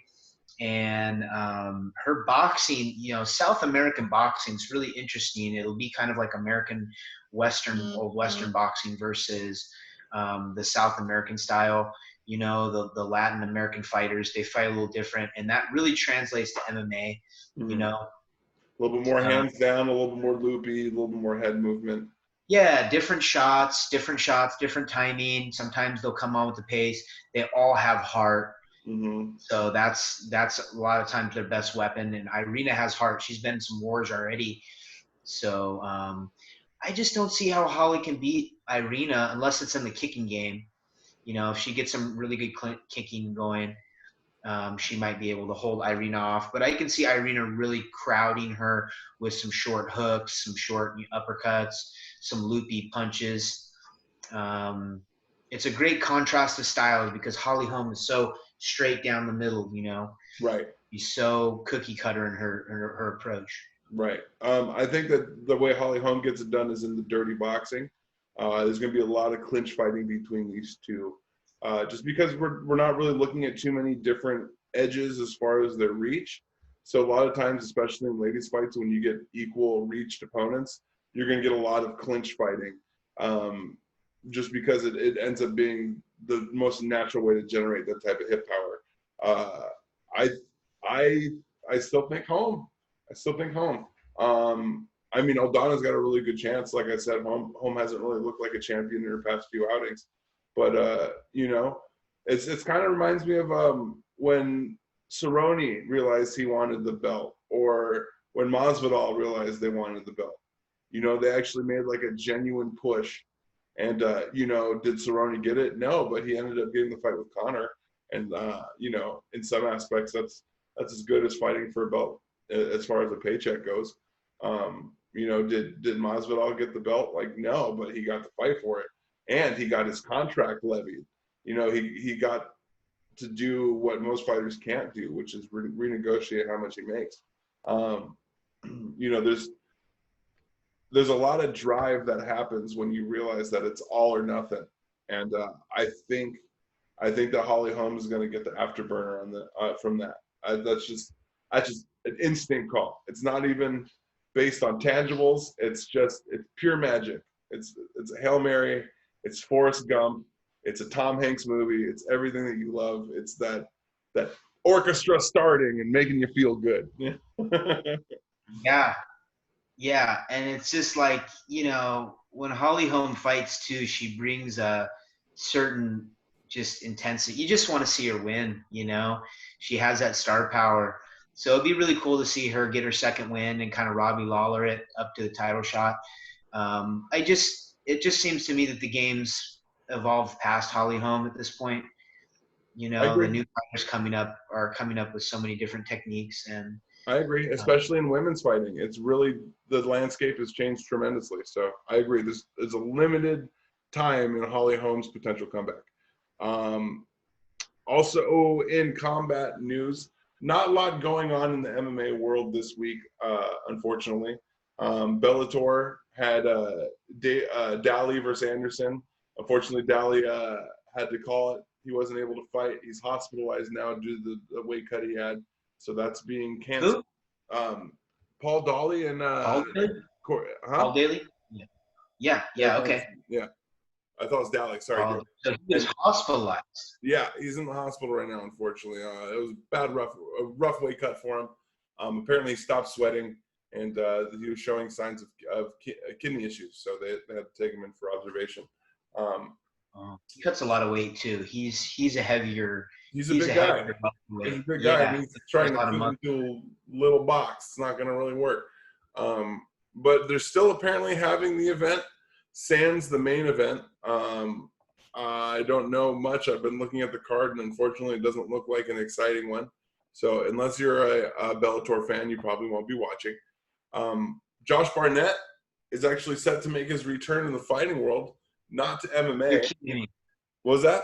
and her boxing, South American boxing is really interesting. It'll be kind of like American old Western boxing versus the South American style. The Latin American fighters, they fight a little different, and that really translates to MMA. Mm-hmm. A little bit more hands down, a little bit more loopy, a little bit more head movement. Yeah, different shots, different timing. Sometimes they'll come on with the pace. They all have heart. Mm-hmm. So that's a lot of times their best weapon. And Irina has heart. She's been in some wars already. So I just don't see how Holly can beat Irina unless it's in the kicking game. If she gets some really good kicking going, she might be able to hold Irina off. But I can see Irina really crowding her with some short hooks, some short uppercuts, some loopy punches. It's a great contrast of styles because Holly Holm is so straight down the middle, Right. She's so cookie cutter in her approach. Right. I think that the way Holly Holm gets it done is in the dirty boxing. There's going to be a lot of clinch fighting between these two, just because we're not really looking at too many different edges as far as their reach. So a lot of times, especially in ladies fights, when you get equal reached opponents, you're going to get a lot of clinch fighting, just because it ends up being the most natural way to generate that type of hit power. I still think Holm. Aldana's got a really good chance. Like I said, Holm hasn't really looked like a champion in her past few outings. But, it's kind of reminds me of when Cerrone realized he wanted the belt, or when Masvidal realized they wanted the belt. They actually made like a genuine push. And, did Cerrone get it? No, but he ended up getting the fight with Conor. And, in some aspects, that's as good as fighting for a belt as far as a paycheck goes. Did Masvidal get the belt? Like, no, but he got to fight for it. And he got his contract levied. He got to do what most fighters can't do, which is renegotiate how much he makes. There's a lot of drive that happens when you realize that it's all or nothing. And I think that Holly Holm is going to get the afterburner from that. That's just an instinct call. It's not even based on tangibles. It's pure magic. It's a Hail Mary. It's Forrest Gump. It's a Tom Hanks movie. It's everything that you love. It's that orchestra starting and making you feel good. Yeah, and it's just like, when Holly Holm fights too, she brings a certain just intensity. You just want to see her win, She has that star power. So it'd be really cool to see her get her second win and kind of Robbie Lawler it up to the title shot. It just seems to me that the game's evolved past Holly Holm at this point. The new fighters coming up with so many different techniques. And I agree, especially in women's fighting. It's really, the landscape has changed tremendously. So I agree. There's a limited time in Holly Holm's potential comeback. Also, in combat news, not a lot going on in the MMA world this week, unfortunately. Bellator had Daly versus Anderson. Unfortunately, Daly had to call it. He wasn't able to fight. He's hospitalized now due to the weight cut he had. So that's being canceled. Paul Daly and Paul Daly? Yeah, okay. Yeah. I thought it was Dalek. Sorry. Oh, so he was hospitalized. Yeah, he's in the hospital right now, unfortunately. It was a rough weight cut for him. Apparently, he stopped sweating, and he was showing signs of kidney issues, so they had to take him in for observation. He cuts a lot of weight too. He's a heavier. He's a big guy. He's a big guy. Yeah, And he's trying to fit into a little box. It's not going to really work. But they're still apparently having the event, sans the main event. I don't know much. I've been looking at the card, and unfortunately, it doesn't look like an exciting one. So unless you're a Bellator fan, you probably won't be watching. Josh Barnett is actually set to make his return in the fighting world, not to MMA. You're kidding me. What was that?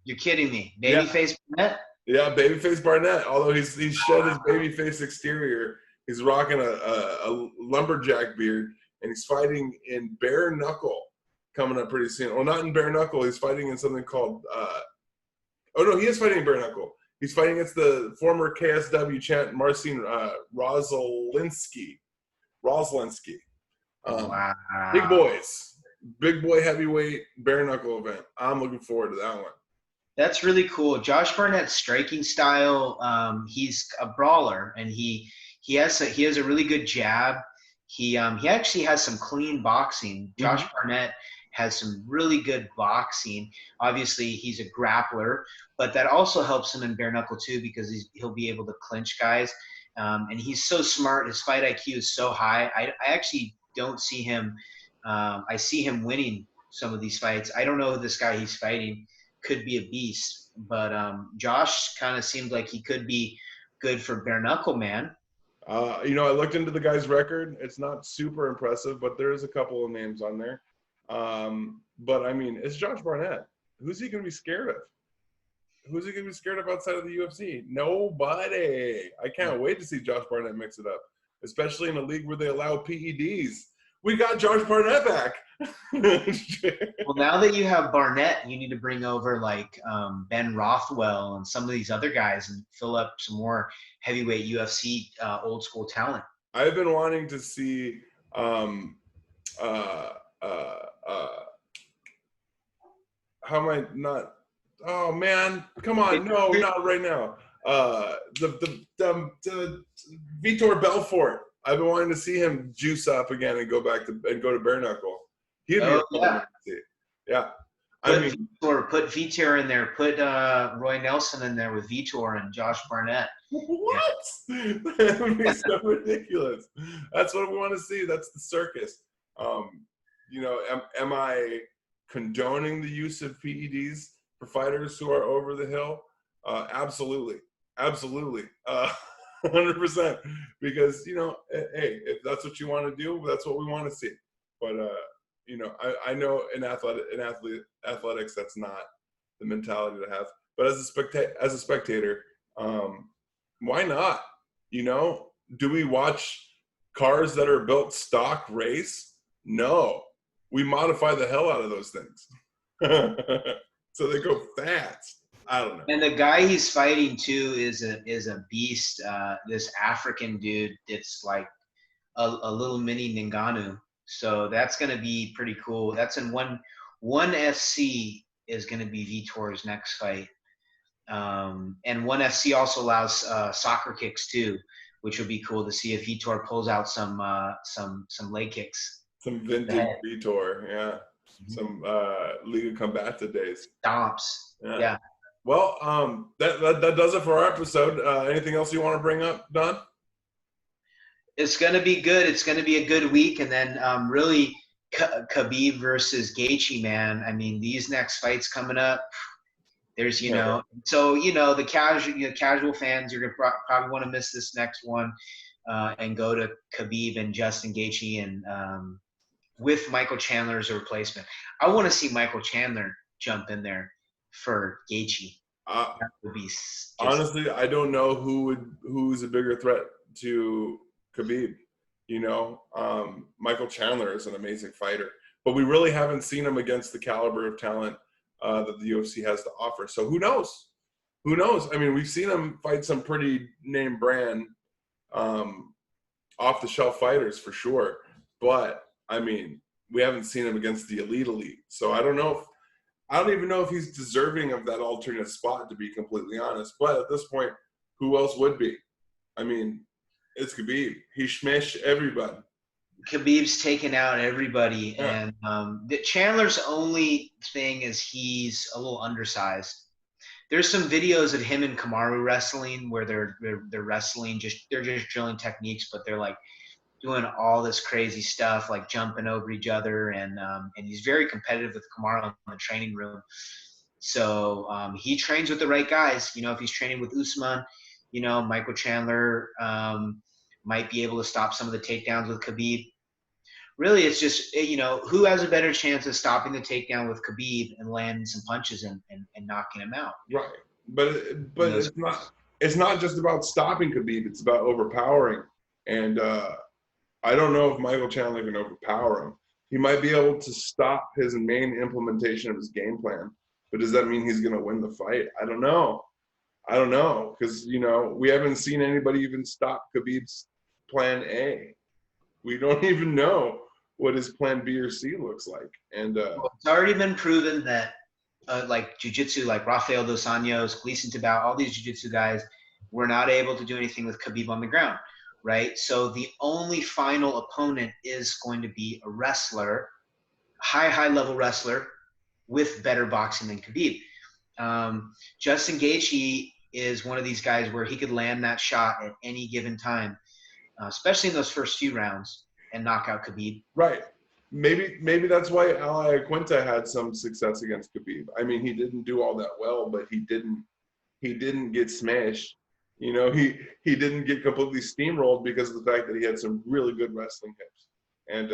You're kidding me. Babyface Barnett? Yeah, babyface Barnett. Although he's shed his babyface exterior, he's rocking a lumberjack beard, and he's fighting in bare knuckle coming up pretty soon. Well, not in bare knuckle. He's fighting in something called. Oh no, he is fighting in bare knuckle. He's fighting against the former KSW champ Marcin Roslinski. Wow. Big boy heavyweight bare knuckle event. I'm looking forward to that one. That's really cool. Josh Barnett's striking style. He's a brawler, and he has a really good jab. He actually has some clean boxing. Josh Barnett has some really good boxing. Obviously, he's a grappler, but that also helps him in bare knuckle too, because he'll be able to clinch guys. And he's so smart. His fight IQ is so high. I actually don't see him. I see him winning some of these fights. I don't know who this guy he's fighting. Could be a beast, but Josh kind of seemed like he could be good for bare knuckle, man. I looked into the guy's record. It's not super impressive, but there is a couple of names on there. But I mean, it's Josh Barnett. Who's he going to be scared of? Who's he going to be scared of outside of the UFC? Nobody. I can't wait to see Josh Barnett mix it up, especially in a league where they allow PEDs. We got Josh Barnett back. Well, now that you have Barnett, you need to bring over like Ben Rothwell and some of these other guys and fill up some more heavyweight UFC old school talent. I've been wanting to see how am I not? Oh man, come on! No, not right now. The Vitor Belfort. I've been wanting to see him juice up again and go to bare knuckle. He'd be yeah. Yeah. Put Vitor in there. Put Roy Nelson in there with Vitor and Josh Barnett. What? That would be so ridiculous. That's what we want to see. That's the circus. Am I condoning the use of PEDs for fighters who are over the hill? Absolutely. 100%. Because, hey, if that's what you want to do, that's what we want to see. But, I know in athletics, that's not the mentality to have. But as a spectator, why not? Do we watch cars that are built stock race? No. We modify the hell out of those things. So they go fast. I don't know. And the guy he's fighting too is a beast. This African dude, it's like a little mini Ngannou. So that's going to be pretty cool. That's in one FC is going to be Vitor's next fight. And one FC also allows soccer kicks too, which would be cool to see if Vitor pulls out some leg kicks. Some vintage Vitor, yeah. Some Liga Combate days. Stomps, yeah. Well, that does it for our episode. Anything else you want to bring up, Don? It's going to be good. It's going to be a good week. And then really Khabib versus Gaethje, man. I mean, these next fights coming up, there's, the casual fans, you're going to probably want to miss this next one and go to Khabib and Justin Gaethje and with Michael Chandler as a replacement. I want to see Michael Chandler jump in there for Gaethje. That would be honestly, I don't know who's a bigger threat to Khabib. Michael Chandler is an amazing fighter, but we really haven't seen him against the caliber of talent that the UFC has to offer. So who knows? I mean, we've seen him fight some pretty name brand off the shelf fighters for sure. But I mean, we haven't seen him against the elite. So I don't even know if he's deserving of that alternate spot, to be completely honest. But at this point, who else would be? I mean, it's Khabib. He smashed everybody. Khabib's taken out everybody, Yeah. and Chandler's only thing is he's a little undersized. There's some videos of him and Kamaru wrestling where they're wrestling, they're just drilling techniques, but they're like doing all this crazy stuff, like jumping over each other, and he's very competitive with Kamaru in the training room. So he trains with the right guys. You know, if he's training with Usman, you know, Michael Chandler might be able to stop some of the takedowns with Khabib. Really, it's just, you know, who has a better chance of stopping the takedown with Khabib and landing some punches and knocking him out. Right. But it's not just about stopping Khabib. It's about overpowering. And I don't know if Michael Chandler can overpower him. He might be able to stop his main implementation of his game plan. But does that mean he's going to win the fight? I don't know. Because, you know, we haven't seen anybody even stop Khabib's plan A. We don't even know what his plan B or C looks like. And it's already been proven that like jiu-jitsu, like Rafael Dos Anjos, Gleison Tibau, all these jiu-jitsu guys were not able to do anything with Khabib on the ground, right? So the only final opponent is going to be a wrestler, high level wrestler with better boxing than Khabib. Justin Gaethje is one of these guys where he could land that shot at any given time, especially in those first few rounds, and knock out Khabib. Right. Maybe that's why Ali Quinta had some success against Khabib. I mean, he didn't do all that well, but he didn't get smashed. You know, he didn't get completely steamrolled because of the fact that he had some really good wrestling hips. And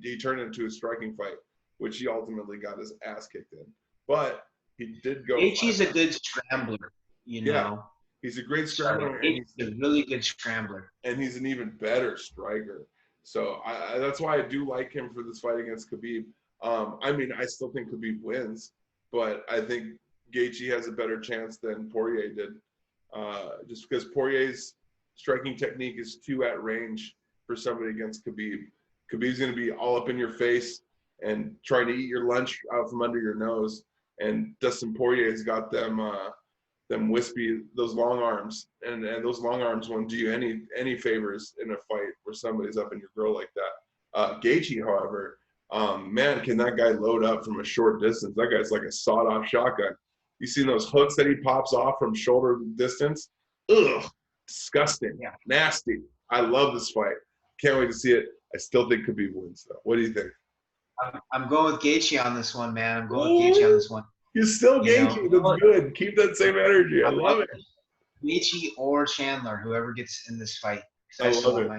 he turned it into a striking fight, which he ultimately got his ass kicked in. But he did go. Gaethje's a good scrambler, you know. Yeah, he's a great scrambler. And he's a really good scrambler. And he's an even better striker. So that's why I do like him for this fight against Khabib. I mean, I still think Khabib wins, but I think Gaethje has a better chance than Poirier did, just because Poirier's striking technique is too at range for somebody against Khabib. Khabib's going to be all up in your face and trying to eat your lunch out from under your nose. And Dustin Poirier's got them wispy, those long arms, and those long arms won't do you any favors in a fight where somebody's up in your grill like that. Gaethje, however, man, can that guy load up from a short distance? That guy's like a sawed-off shotgun. You see those hooks that he pops off from shoulder distance? Ugh, disgusting, yeah. Nasty. I love this fight. Can't wait to see it. I still think Khabib wins, though. What do you think? I'm going with Gaethje on this one, man. I'm going with Gaethje on this one. You're still Gaethje. That's good. Keep that same energy. I love it. Gaethje or Chandler, whoever gets in this fight. I love it.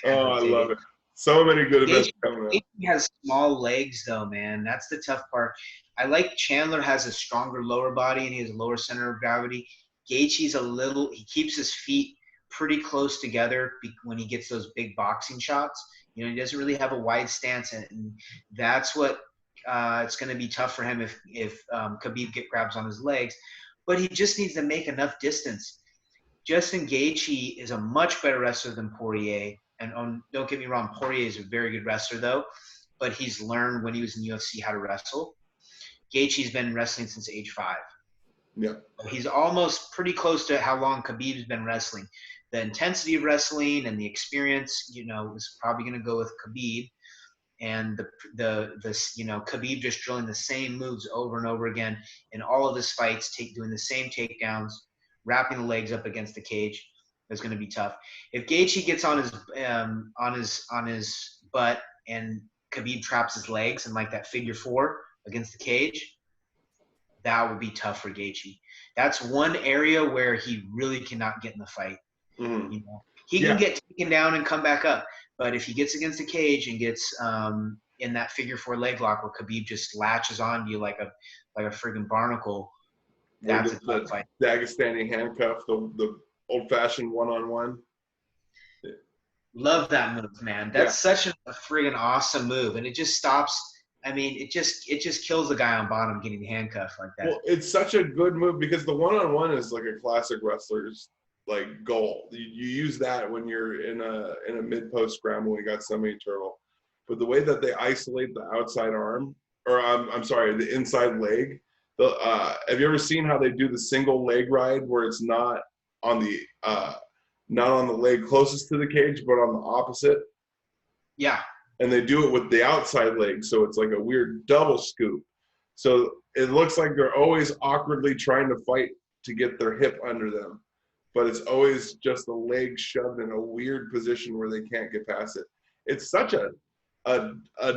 I love it. So many good events coming up. Gaethje has small legs, though, man. That's the tough part. I like Chandler has a stronger lower body and he has a lower center of gravity. Gaethje's he keeps his feet pretty close together when he gets those big boxing shots. You know, he doesn't really have a wide stance, and that's what it's going to be tough for him if Khabib grabs on his legs. But he just needs to make enough distance. Justin Gaethje is a much better wrestler than Poirier. And don't get me wrong, Poirier is a very good wrestler, though. But he's learned when he was in UFC how to wrestle. Gaethje's been wrestling since age 5. Yeah. He's almost pretty close to how long Khabib's been wrestling. The intensity of wrestling and the experience, you know, is probably going to go with Khabib. And Khabib just drilling the same moves over and over again in all of his fights, doing the same takedowns, wrapping the legs up against the cage. Is going to be tough. If Gaethje gets on his butt and Khabib traps his legs in like that figure 4 against the cage, that would be tough for Gaethje. That's one area where he really cannot get in the fight. Mm-hmm. You know, he can get taken down and come back up, but if he gets against the cage and gets in that figure 4 leg lock where Khabib just latches onto you like a friggin' barnacle, that's a tough fight. Dagestani handcuff, the old-fashioned one-on-one. Love that move, man. That's such a friggin' awesome move, and it just stops. I mean, it just kills the guy on bottom getting handcuffed like that. Well, it's such a good move because the one-on-one is like a classic wrestler's like goal. You use that when you're in a mid-post scramble. You got somebody turtle. but the way that they isolate the outside arm, or I'm sorry, the inside leg. Have you ever seen how they do the single leg ride where it's not on the leg closest to the cage, but on the opposite? Yeah. And they do it with the outside leg, so it's like a weird double scoop. So it looks like they're always awkwardly trying to fight to get their hip under them, but it's always just the leg shoved in a weird position where they can't get past it. It's such a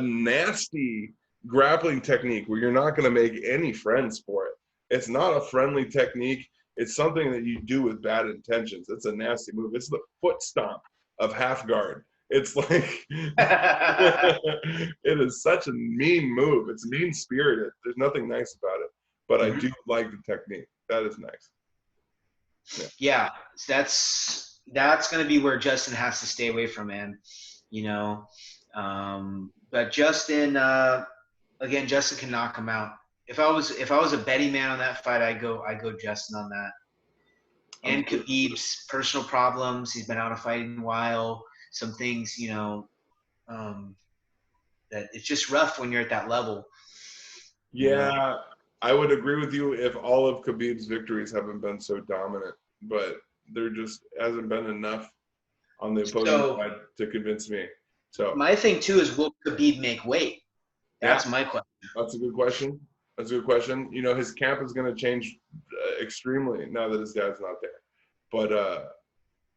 nasty grappling technique where you're not going to make any friends for it. It's not a friendly technique. It's something that you do with bad intentions. It's a nasty move. It's the foot stomp of half guard. It's like it is such a mean move. It's mean spirited. There's nothing nice about it, but I do like the technique. That is nice. Yeah, that's going to be where Justin has to stay away from, man. You know, but Justin, again, Justin can knock him out. If I was a betting man on that fight, I go Justin on that. And Khabib's personal problems. He's been out of fighting a while. Some things, you know, that it's just rough when you're at that level. Yeah, I would agree with you if all of Khabib's victories haven't been so dominant, but there just hasn't been enough on the opposing side to convince me. So my thing too is, will Khabib make weight? That's my question. That's a good question. That's a good question. You know, his camp is going to change extremely now that his dad's not there. But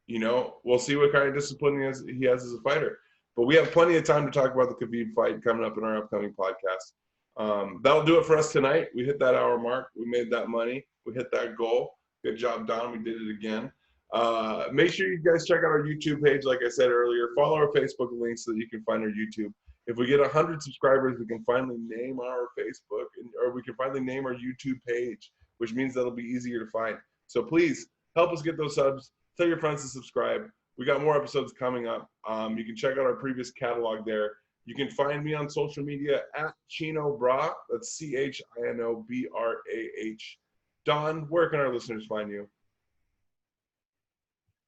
you know, we'll see what kind of discipline he has as a fighter. But we have plenty of time to talk about the Khabib fight coming up in our upcoming podcast. That'll do it for us tonight. We hit that hour mark. We made that money. We hit that goal. Good job, Don. We did it again. Make sure you guys check out our YouTube page, like I said earlier. Follow our Facebook link so that you can find our YouTube. If we get 100 subscribers, we can finally name our Facebook, or we can finally name our YouTube page, which means that'll be easier to find. So please help us get those subs. Tell your friends to subscribe. We got more episodes coming up. You can check out our previous catalog there. You can find me on social media at Chino Bra. That's ChinoBrah. Don, where can our listeners find you?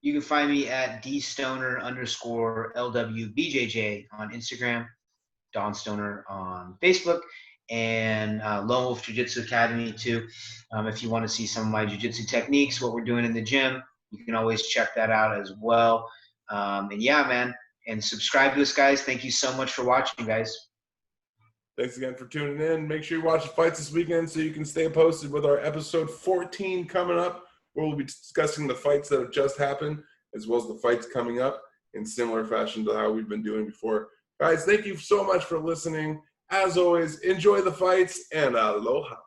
You can find me at dstoner_LWBJJ on Instagram, Don Stoner on Facebook, and Lone Wolf Jiu-Jitsu Academy too. If you want to see some of my jiu-jitsu techniques, what we're doing in the gym, you can always check that out as well. And yeah, man, and subscribe to us, guys. Thank you so much for watching, guys. Thanks again for tuning in. Make sure you watch the fights this weekend so you can stay posted with our episode 14 coming up, where we'll be discussing the fights that have just happened, as well as the fights coming up in similar fashion to how we've been doing before. Guys, thank you so much for listening. As always, enjoy the fights and aloha.